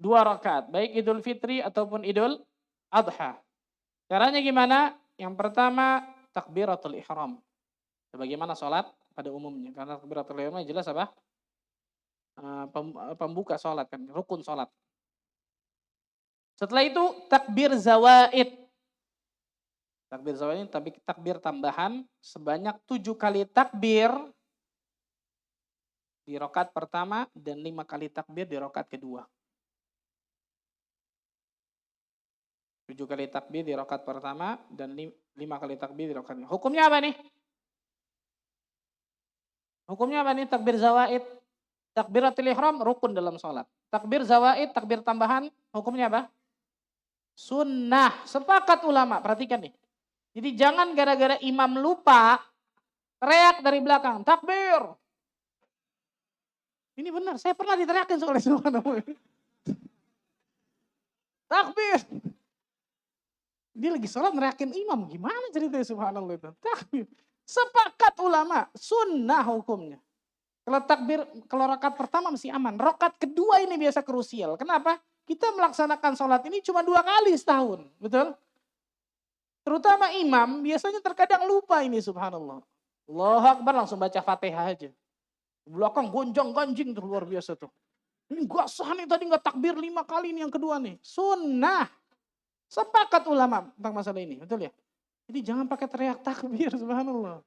2 rakaat, baik Idul Fitri ataupun Idul Adha. Caranya gimana? Yang pertama takbiratul ihram. Sebagaimana salat pada umumnya. Karena takbiratul ihram jelas apa? Pembuka salat kan, rukun salat. Setelah itu takbir zawaid. Takbir zawaid ini takbir tambahan sebanyak 7 kali takbir di rakaat pertama dan 5 kali takbir di rakaat kedua. 7 kali takbir di rakaat pertama dan 5 kali takbir di rakaat kedua. Hukumnya apa nih? Hukumnya apa nih takbir zawaid? Takbiratul ihram rukun dalam sholat. Takbir zawaid, takbir tambahan, hukumnya apa? Sunnah. Sepakat ulama, perhatikan nih. Jadi jangan gara-gara imam lupa, teriak dari belakang, takbir. Ini benar, saya pernah diteriakin soalnya subhanallah. Takbir. Dia lagi sholat neriakin imam, gimana ceritanya subhanallah itu? Takbir. Sepakat ulama, sunnah hukumnya. Kalau takbir, kalau rakaat pertama masih aman. Rakaat kedua ini biasa krusial. Kenapa? Kita melaksanakan sholat ini cuma 2 kali setahun. Betul? Terutama imam, biasanya terkadang lupa ini subhanallah. Allahu Akbar langsung baca Fatihah aja. Di belakang gonjang-ganjing tuh luar biasa tuh. Ini gak sah nih tadi gak takbir 5 kali ini yang kedua nih. Sunnah. Sepakat ulama tentang masalah ini. Betul ya? Jadi jangan pakai teriak takbir subhanallah.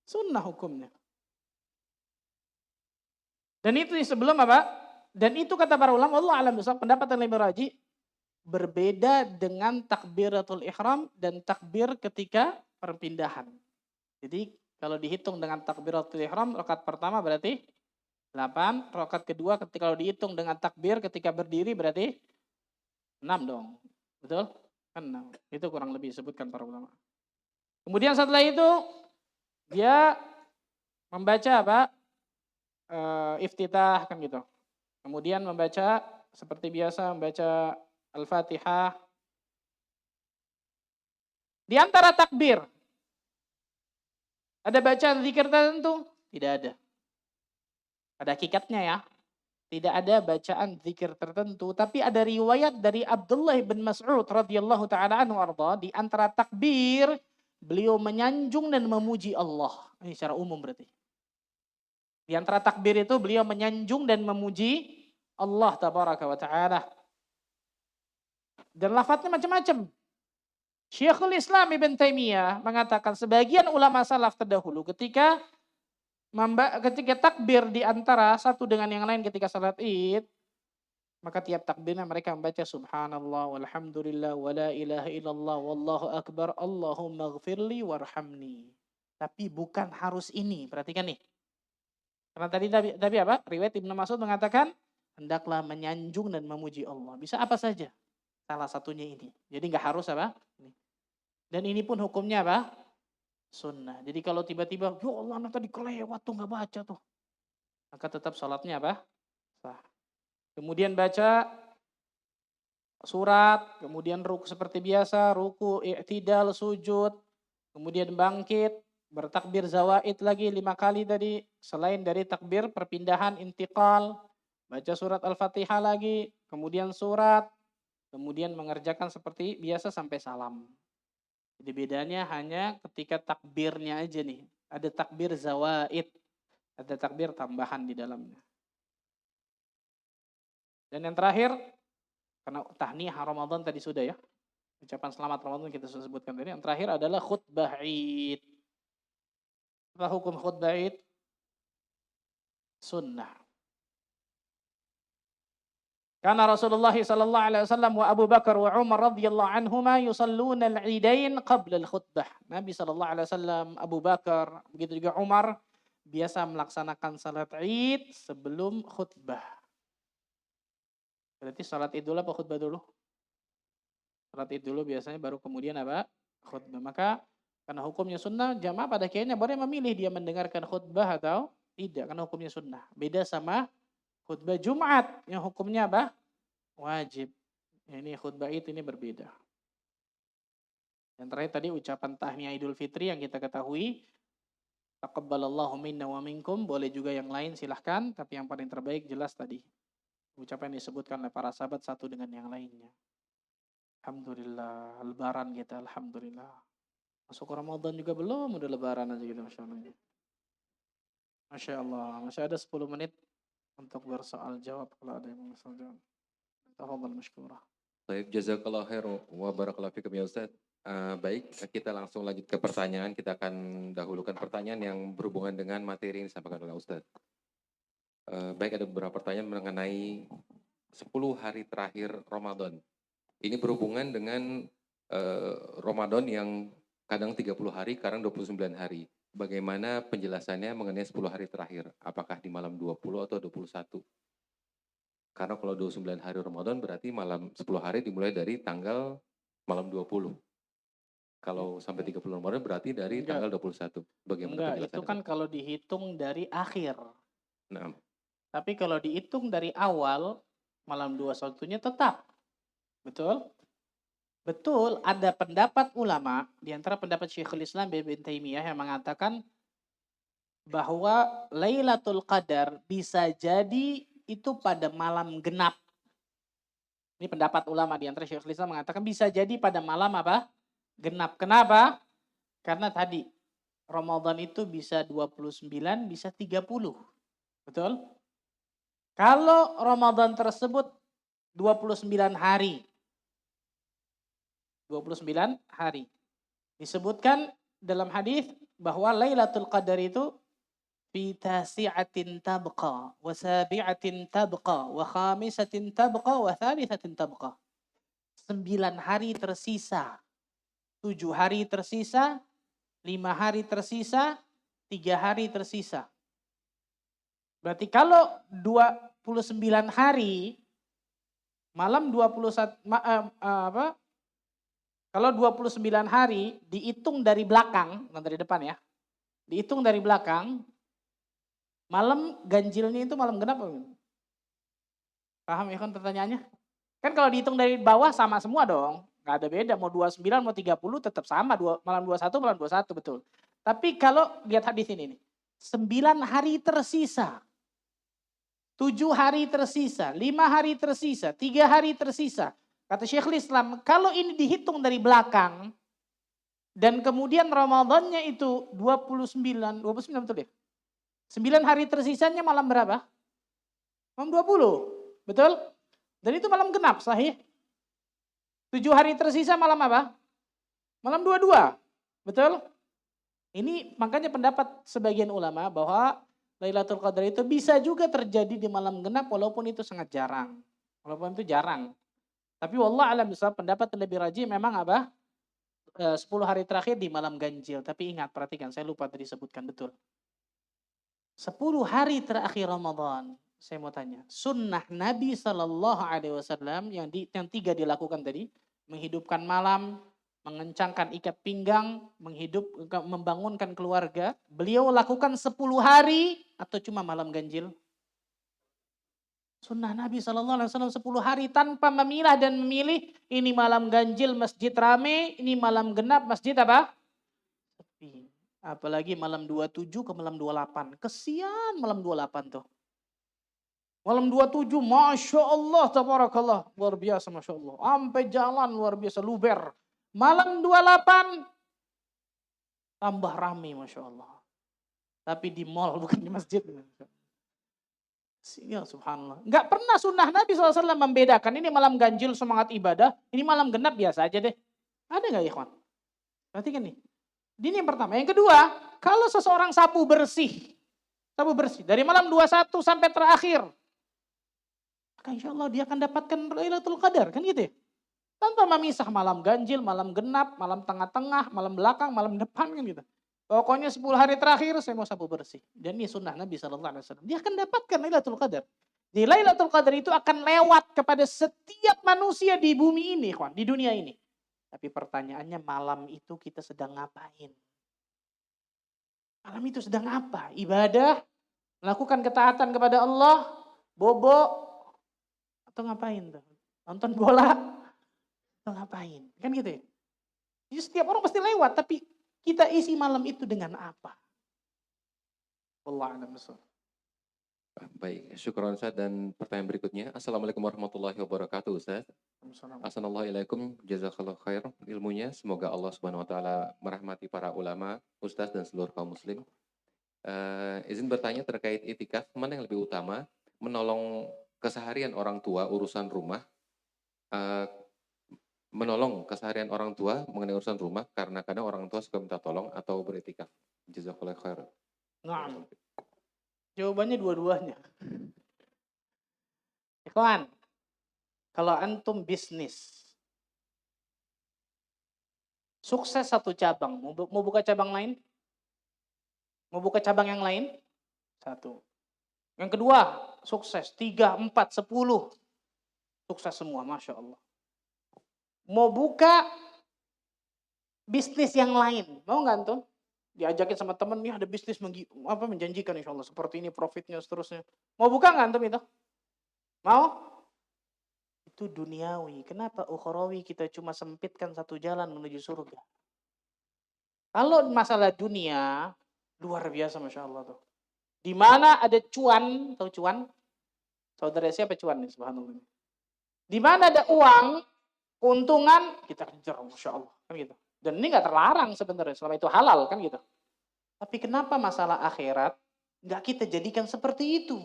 Sunnah hukumnya. Dan itu sebelum apa? Dan itu kata para ulama, Allah alam besar, pendapat yang lebih rajih berbeda dengan takbiratul ihram dan takbir ketika perpindahan. Jadi kalau dihitung dengan takbiratul ihram, rakaat pertama berarti 8, rakaat kedua ketika kalau dihitung dengan takbir ketika berdiri berarti 6 dong. Betul? Kan 6. Itu kurang lebih disebutkan para ulama. Kemudian setelah itu dia membaca apa? Iftitah kan gitu. Kemudian membaca seperti biasa membaca Al-Fatihah. Di antara takbir ada bacaan zikir tertentu? Tidak ada. Pada hakikatnya ya, tidak ada bacaan zikir tertentu, tapi ada riwayat dari Abdullah bin Mas'ud radhiyallahu taala anhu arda, di antara takbir beliau menyanjung dan memuji Allah. Ini secara umum berarti. Di antara takbir itu beliau menyanjung dan memuji Allah tabaraka wa ta'ala. Dan lafadznya macam-macam. Syekhul Islam Ibn Taimiyah mengatakan sebagian ulama salaf terdahulu ketika takbir di antara satu dengan yang lain ketika salat Id, maka tiap takbirnya mereka membaca subhanallah walhamdulillah wala ilaha illallah wallahu akbar Allahumma gfirli warhamni. Tapi bukan harus ini, perhatikan nih. Karena tadi apa? Riwayat Ibnu Mas'ud mengatakan hendaklah menyanjung dan memuji Allah. Bisa apa saja. Salah satunya ini. Jadi nggak harus apa? Dan ini pun hukumnya apa? Sunnah. Jadi kalau tiba-tiba, ya Allah anak tadi kelewat tuh nggak baca tuh. Maka tetap sholatnya apa? Sah. Kemudian baca surat, kemudian ruku seperti biasa, ruku, i'tidal, sujud, kemudian bangkit, bertakbir zawaid lagi 5 kali tadi, selain dari takbir perpindahan intiqal, baca surat Al-Fatihah lagi, kemudian surat, kemudian mengerjakan seperti biasa sampai salam. Jadi bedanya hanya ketika takbirnya aja nih, ada takbir zawaid, ada takbir tambahan di dalamnya. Dan yang terakhir, karena tahniyah Ramadan tadi sudah ya, ucapan selamat Ramadan kita sudah sebutkan tadi, yang terakhir adalah khutbah Id. Apa hukum khutbah Id? sunnah. Karena Rasulullah sallallahu alaihi wasallam wa Abu Bakar wa Umar radhiyallahu anhuma yusalluna al-idain qabla al-khutbah. Nabi sallallahu alaihi wasallam, Abu Bakar, begitu juga Umar biasa melaksanakan salat Id sebelum khutbah. Berarti salat Id dulu apa khutbah dulu? Salat Id dulu biasanya baru kemudian apa? Khutbah. Maka karena hukumnya sunnah, jamaah pada akhirnya boleh memilih dia mendengarkan khutbah atau tidak karena hukumnya sunnah. Beda sama khutbah Jumat yang hukumnya apa? Wajib. Ini khutbah ini berbeda. Yang terakhir tadi ucapan tahniah Idul Fitri yang kita ketahui. Taqabbalallahu minna wa minkum. Boleh juga yang lain silahkan. Tapi yang paling terbaik jelas tadi. Ucapan yang disebutkan oleh para sahabat satu dengan yang lainnya. Alhamdulillah. Lebaran kita. Alhamdulillah. Masuk Ramadan juga belum. Udah lebaran aja gitu. Masya Allah. Masya Allah. Masih ada 10 menit. Untuk bersoal jawab kalau ada yang bersoal jawab. Tafadhal masykurah. Baik, jazakallahu khair wa barakallahu fikum ya Ustaz. Baik, kita langsung lanjut ke pertanyaan. Kita akan dahulukan pertanyaan yang berhubungan dengan materi yang disampaikan oleh Ustaz. Baik, ada beberapa pertanyaan mengenai 10 hari terakhir Ramadan. Ini berhubungan dengan Ramadan yang kadang 30 hari, kadang 29 hari. Bagaimana penjelasannya mengenai 10 hari terakhir? Apakah di malam 20 atau 21? Karena kalau 29 hari Ramadan berarti malam 10 hari dimulai dari tanggal malam 20. Kalau sampai 30 Ramadan berarti dari tanggal 21. Bagaimana penjelasannya? Itu kan kalau dihitung dari akhir. Nah. Tapi kalau dihitung dari awal, malam 21-nya tetap. Betul? Betul, ada pendapat ulama, di antara pendapat Syekhul Islam Ibnu Taimiyah yang mengatakan bahwa Lailatul Qadar bisa jadi itu pada malam genap. Ini pendapat ulama di antara Syekhul Islam mengatakan bisa jadi pada malam apa? Genap. Kenapa? Karena tadi Ramadan itu bisa 29, bisa 30. Betul? Kalau Ramadan tersebut 29 hari. 29 hari. Disebutkan dalam hadis bahwa Lailatul Qadar itu fi tasi'atin tabqa wa sabi'atin tabqa wa khamisatin tabqa wa thalithatin tabqa. 9 hari tersisa. 7 hari tersisa, 5 hari tersisa, 3 hari tersisa. Berarti kalau 29 hari malam 21 kalau 29 hari dihitung dari belakang, bukan dari depan ya. Dihitung dari belakang, malam ganjilnya itu malam genap apa? Paham ya kan pertanyaannya? Kan kalau dihitung dari bawah sama semua dong. Gak ada beda, mau 29, mau 30 tetap sama. Malam 21, malam 21 betul. Tapi kalau lihat hadis ini nih. 9 hari tersisa. 7 hari tersisa, 5 hari tersisa, 3 hari tersisa. Kata Syekhul Islam, kalau ini dihitung dari belakang, dan kemudian Ramadannya itu 29 betul ya? 9 hari tersisanya malam berapa? Malam 20, betul? Dan itu malam genap, sahih? 7 hari tersisa malam apa? Malam 22, betul? Ini makanya pendapat sebagian ulama bahwa Lailatul Qadar itu bisa juga terjadi di malam genap walaupun itu sangat jarang. Walaupun itu jarang. Tapi wallah alam bisawab pendapat lebih rajih memang apa? 10 hari terakhir di malam ganjil. Tapi ingat, perhatikan, saya lupa tadi sebutkan betul. 10 hari terakhir Ramadan, saya mau tanya, sunnah Nabi SAW yang 3 dilakukan tadi, menghidupkan malam, mengencangkan ikat pinggang, membangunkan keluarga, beliau lakukan 10 hari atau cuma malam ganjil? Sunnah Nabi SAW 10 hari tanpa memilah dan memilih. Ini malam ganjil masjid rame, ini malam genap masjid apa? Sepi. Apalagi malam 27 ke malam 28. Kesian malam 28 tuh. Malam 27, Masya Allah, tabarakallah. Luar biasa, Masya Allah. Sampai jalan luar biasa, luber. Malam 28, tambah rame, Masya Allah. Tapi di mall, bukan di masjid. Ya, subhanallah. Enggak pernah sunnah Nabi SAW membedakan ini malam ganjil semangat ibadah, ini malam genap biasa aja deh. Ada nggak ikhwan? Perhatikan nih. Ini yang pertama. Yang kedua, kalau seseorang sapu bersih, sabu bersih. Dari malam 21 sampai terakhir. Maka insya Allah dia akan dapatkan Lailatul Qadar, kan gitu ya. Tanpa memisah malam ganjil, malam genap, malam tengah-tengah, malam belakang, malam depan kan gitu. Pokoknya 10 hari terakhir saya mau sabu bersih. Dan ini sunnah Nabi SAW. Dia akan dapatkan Lailatul Qadar. Di Lailatul Qadar itu akan lewat kepada setiap manusia di bumi ini, kawan, di dunia ini. Tapi pertanyaannya malam itu kita sedang ngapain? Malam itu sedang apa? Ibadah, melakukan ketaatan kepada Allah, bobo, atau ngapain tuh? Nonton bola, atau ngapain? Kan gitu ya. Jadi setiap orang pasti lewat, tapi kita isi malam itu dengan apa? Wallahu a'lam bishawab. Baik, syukron Ustaz. Dan pertanyaan berikutnya. Assalamualaikum warahmatullahi wabarakatuh Ustaz. Assalamualaikum, jazakallah khair ilmunya. Semoga Allah Subhanahu wa taala merahmati para ulama, ustaz dan seluruh kaum muslim. Izin bertanya terkait itikaf, mana yang lebih utama? Menolong keseharian orang tua urusan rumah, menolong keseharian orang tua mengenai urusan rumah karena kadang orang tua suka minta tolong, atau beritikaf. Jazakallah khair. Nah, jawabannya dua-duanya. Ikhwan, kalau antum bisnis, sukses satu cabang, mau buka cabang lain? Mau buka cabang yang lain? Satu. Yang kedua, sukses. 3, 4, 10. Sukses semua, Masya Allah. Mau buka bisnis yang lain, mau nggak antum? Diajakin sama temen, nih ada bisnis menjanjikan insya Allah. Seperti ini profitnya, seterusnya. Mau buka nggak antum itu? Mau? Itu duniawi. Kenapa ukhrawi kita cuma sempitkan satu jalan menuju surga? Kalau masalah dunia, luar biasa Masya Allah tuh. Di mana ada cuan, tahu cuan? Saudara siapa cuan nih, subhanallah. Di mana ada uang, keuntungan, kita kejar, Masya Allah. Kan gitu. Dan ini nggak terlarang sebenarnya, selama itu halal kan gitu. Tapi kenapa masalah akhirat nggak kita jadikan seperti itu?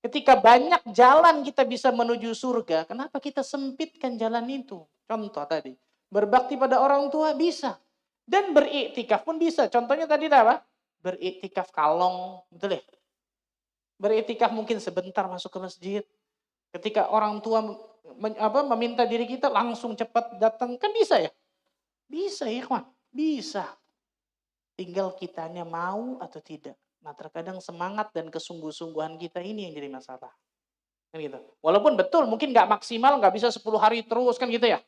Ketika banyak jalan kita bisa menuju surga, kenapa kita sempitkan jalan itu? Contoh tadi, berbakti pada orang tua bisa. Dan beriktikaf pun bisa. Contohnya tadi apa? Beriktikaf kalong, betul ya? Beriktikaf mungkin sebentar masuk ke masjid. Ketika orang tua meminta diri kita langsung cepat datang, kan bisa ya? Bisa ya kawan, bisa. Tinggal kitanya mau atau tidak. Nah terkadang semangat dan kesungguh-sungguhan kita ini yang jadi masalah. Kan gitu. Walaupun betul mungkin nggak maksimal, nggak bisa 10 hari terus kan gitu ya.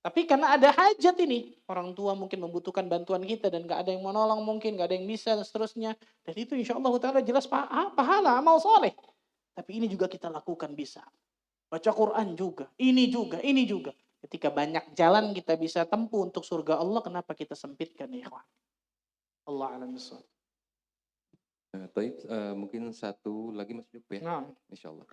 Tapi karena ada hajat ini. Orang tua mungkin membutuhkan bantuan kita dan nggak ada yang menolong mungkin, nggak ada yang bisa dan seterusnya. Dan itu insya Allah ta'ala jelas pahala, amal soleh. Tapi ini juga kita lakukan bisa. Baca Quran juga, ini juga, ini juga. Ketika banyak jalan kita bisa tempuh untuk surga Allah, kenapa kita sempitkan ya ikhwan? Allah alam bisawab. Mungkin satu lagi Mas Jup ya, Nah, insya Allah.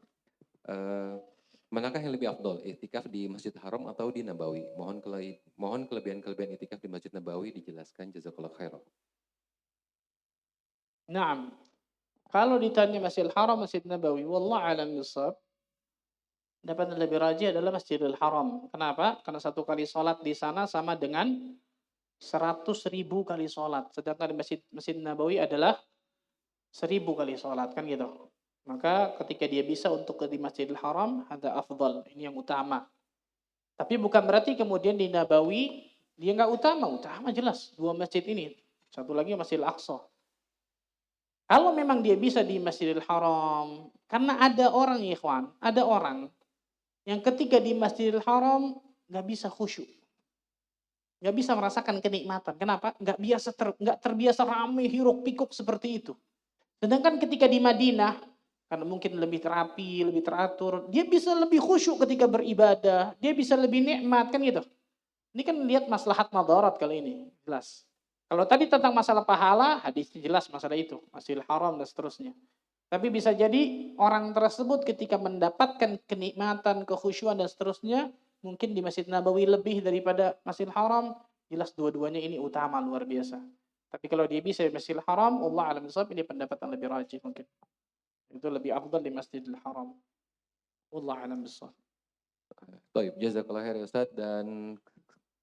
Manakah yang lebih afdol, itikaf di Masjid Haram atau di Nabawi? Mohon kelebihan-kelebihan itikaf di Masjid Nabawi dijelaskan, jazakallah khairan. nah, kalau ditanya Masjidil Haram, Masjid Nabawi, wallah alam bisawab, dapat lebih rajih adalah Masjidil Haram. Kenapa? Karena satu kali sholat di sana sama dengan 100.000 kali sholat. Sedangkan di Masjid Nabawi adalah 1000 kali sholat, kan gitu. Maka ketika dia bisa untuk di Masjidil Haram, ada afdal. Ini yang utama. Tapi bukan berarti kemudian di Nabawi, dia nggak utama. Utama jelas, dua masjid ini. Satu lagi Masjidil Aqsa. Kalau memang dia bisa di Masjidil Haram, karena ada orang, ikhwan, ada orang yang ketika di Masjidil Haram nggak bisa khusyuk. Nggak bisa merasakan kenikmatan. Kenapa? Nggak terbiasa ramai hiruk pikuk seperti itu. Sedangkan ketika di Madinah, karena mungkin lebih terapi, lebih teratur, dia bisa lebih khusyuk ketika beribadah, dia bisa lebih nikmat, kan gitu. Ini kan lihat maslahat madarat kali ini, jelas. Kalau tadi tentang masalah pahala, hadisnya jelas masalah itu, Masjidil Haram dan seterusnya. Tapi bisa jadi orang tersebut ketika mendapatkan kenikmatan, kekhusyuan dan seterusnya, mungkin di Masjid Nabawi lebih daripada Masjidil Haram, jelas dua-duanya ini utama luar biasa. Tapi kalau dia bisa di Masjidil Haram, Allah alam bisawab, ini pendapat yang lebih rajih mungkin. Itu lebih afdal di Masjidil Haram. Allah alam bisawab. Baik, jazakallah khair Ustaz. Dan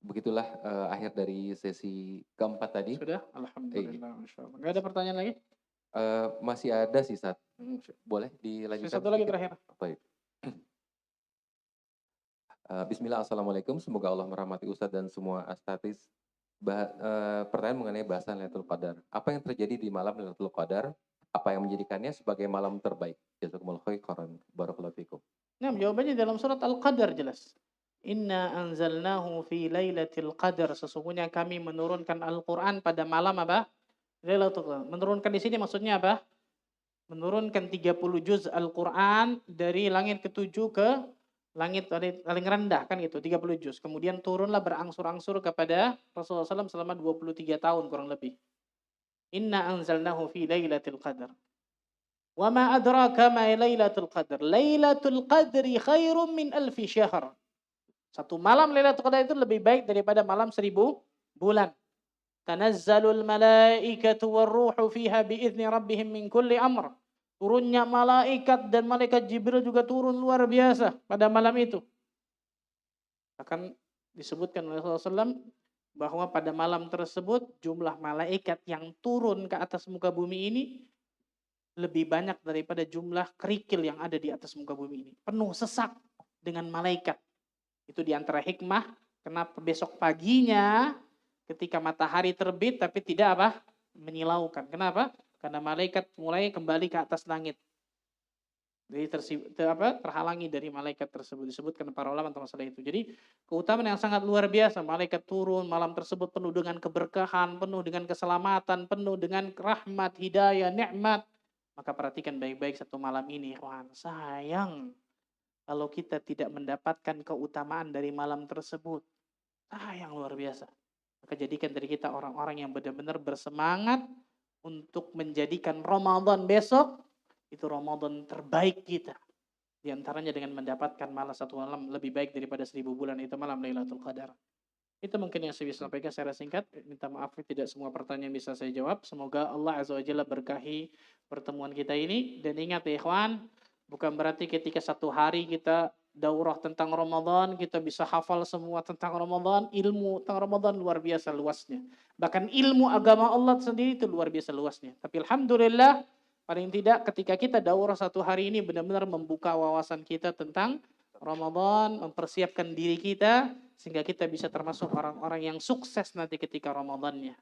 begitulah akhir dari sesi keempat tadi. Sudah? Alhamdulillah. Masya Allah. Nggak ada pertanyaan lagi? Masih ada sih, Ustaz. Hmm, Boleh dilanjutkan satu lagi sedikit? terakhir. Baik. Bismillah, Assalamualaikum. Semoga Allah merahmati Ustadz dan semua astatis. Pertanyaan mengenai bahasan Lailatul Qadar. Apa yang terjadi di malam Lailatul Qadar? Apa yang menjadikannya sebagai malam terbaik? Jazakumullahu khairan. Barakallahu fikum. Nah, jawabannya dalam surat Al-Qadar jelas. Inna anzalnahu fi lailatul qadar. Sesungguhnya kami menurunkan Al-Quran pada malam apa? Lailatul Qadar. Menurunkan di sini maksudnya apa? Menurunkan 30 juz Al-Quran dari langit ketujuh ke langit paling rendah kan gitu, 30 juz. Kemudian turunlah berangsur-angsur kepada Rasulullah SAW selama 23 tahun kurang lebih. Inna anzalnahu fi lailatul qadar. Wa ma adraka ma lailatul qadar. Lailatul qadri khairum min alfi syahr. Satu malam Lailatul Qadar itu lebih baik daripada malam 1000 bulan. Tanazzalul malaikatu warruhu fiha biizni rabbihim min kulli amr. Turunnya malaikat dan malaikat Jibril juga turun luar biasa pada malam itu. Akan disebutkan oleh Rasulullah SAW bahwa pada malam tersebut jumlah malaikat yang turun ke atas muka bumi ini lebih banyak daripada jumlah kerikil yang ada di atas muka bumi ini. Penuh sesak dengan malaikat. Itu diantara hikmah kenapa besok paginya ketika matahari terbit tapi tidak apa? Menyilaukan. Kenapa? Karena malaikat mulai kembali ke atas langit. Jadi terhalangi dari malaikat tersebut. Disebutkan para ulama tentang masalah itu. Jadi keutamaan yang sangat luar biasa. Malaikat turun malam tersebut penuh dengan keberkahan, penuh dengan keselamatan, penuh dengan rahmat, hidayah, nikmat. Maka perhatikan baik-baik satu malam ini. Wah, sayang kalau kita tidak mendapatkan keutamaan dari malam tersebut. Sayang luar biasa. Maka jadikan dari kita orang-orang yang benar-benar bersemangat untuk menjadikan Ramadan besok itu Ramadan terbaik kita. Di antaranya dengan mendapatkan malam satu malam lebih baik daripada 1000 bulan, itu malam Lailatul Qadar. Itu mungkin yang saya bisa sampaikan secara singkat. Minta maaf tidak semua pertanyaan bisa saya jawab. Semoga Allah Azza wa Jalla berkahi pertemuan kita ini. Dan ingat ya ikhwan, bukan berarti ketika satu hari kita daurah tentang Ramadan, kita bisa hafal semua tentang Ramadan. Ilmu tentang Ramadan luar biasa luasnya. Bahkan ilmu agama Allah sendiri itu luar biasa luasnya. Tapi Alhamdulillah, paling tidak ketika kita daurah satu hari ini benar-benar membuka wawasan kita tentang Ramadan, mempersiapkan diri kita sehingga kita bisa termasuk orang-orang yang sukses nanti ketika Ramadannya.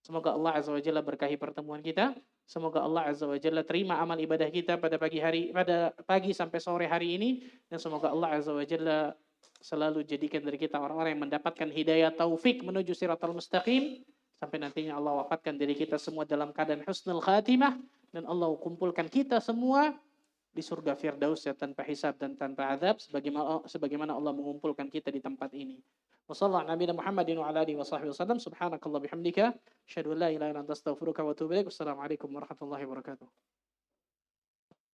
Semoga Allah Azza wa Jalla berkahi pertemuan kita. Semoga Allah Azza wa Jalla terima amal ibadah kita pada pagi sampai sore hari ini, dan semoga Allah Azza wa Jalla selalu jadikan dari kita orang-orang yang mendapatkan hidayah taufik menuju siratal mustaqim sampai nantinya Allah wafatkan diri kita semua dalam keadaan husnul khatimah, dan Allah kumpulkan kita semua di surga Firdaus ya, tanpa hisab dan tanpa azab sebagaimana Allah mengumpulkan kita di tempat ini. Wassallallahu ala nabiyina Muhammadin wa ala alihi wa sahbihi wasallam. Subhanakallah bihamdika asyhadu an la ilaha illa anta astaghfiruka wa atubu ilaik. Wassalamualaikum warahmatullahi wabarakatuh.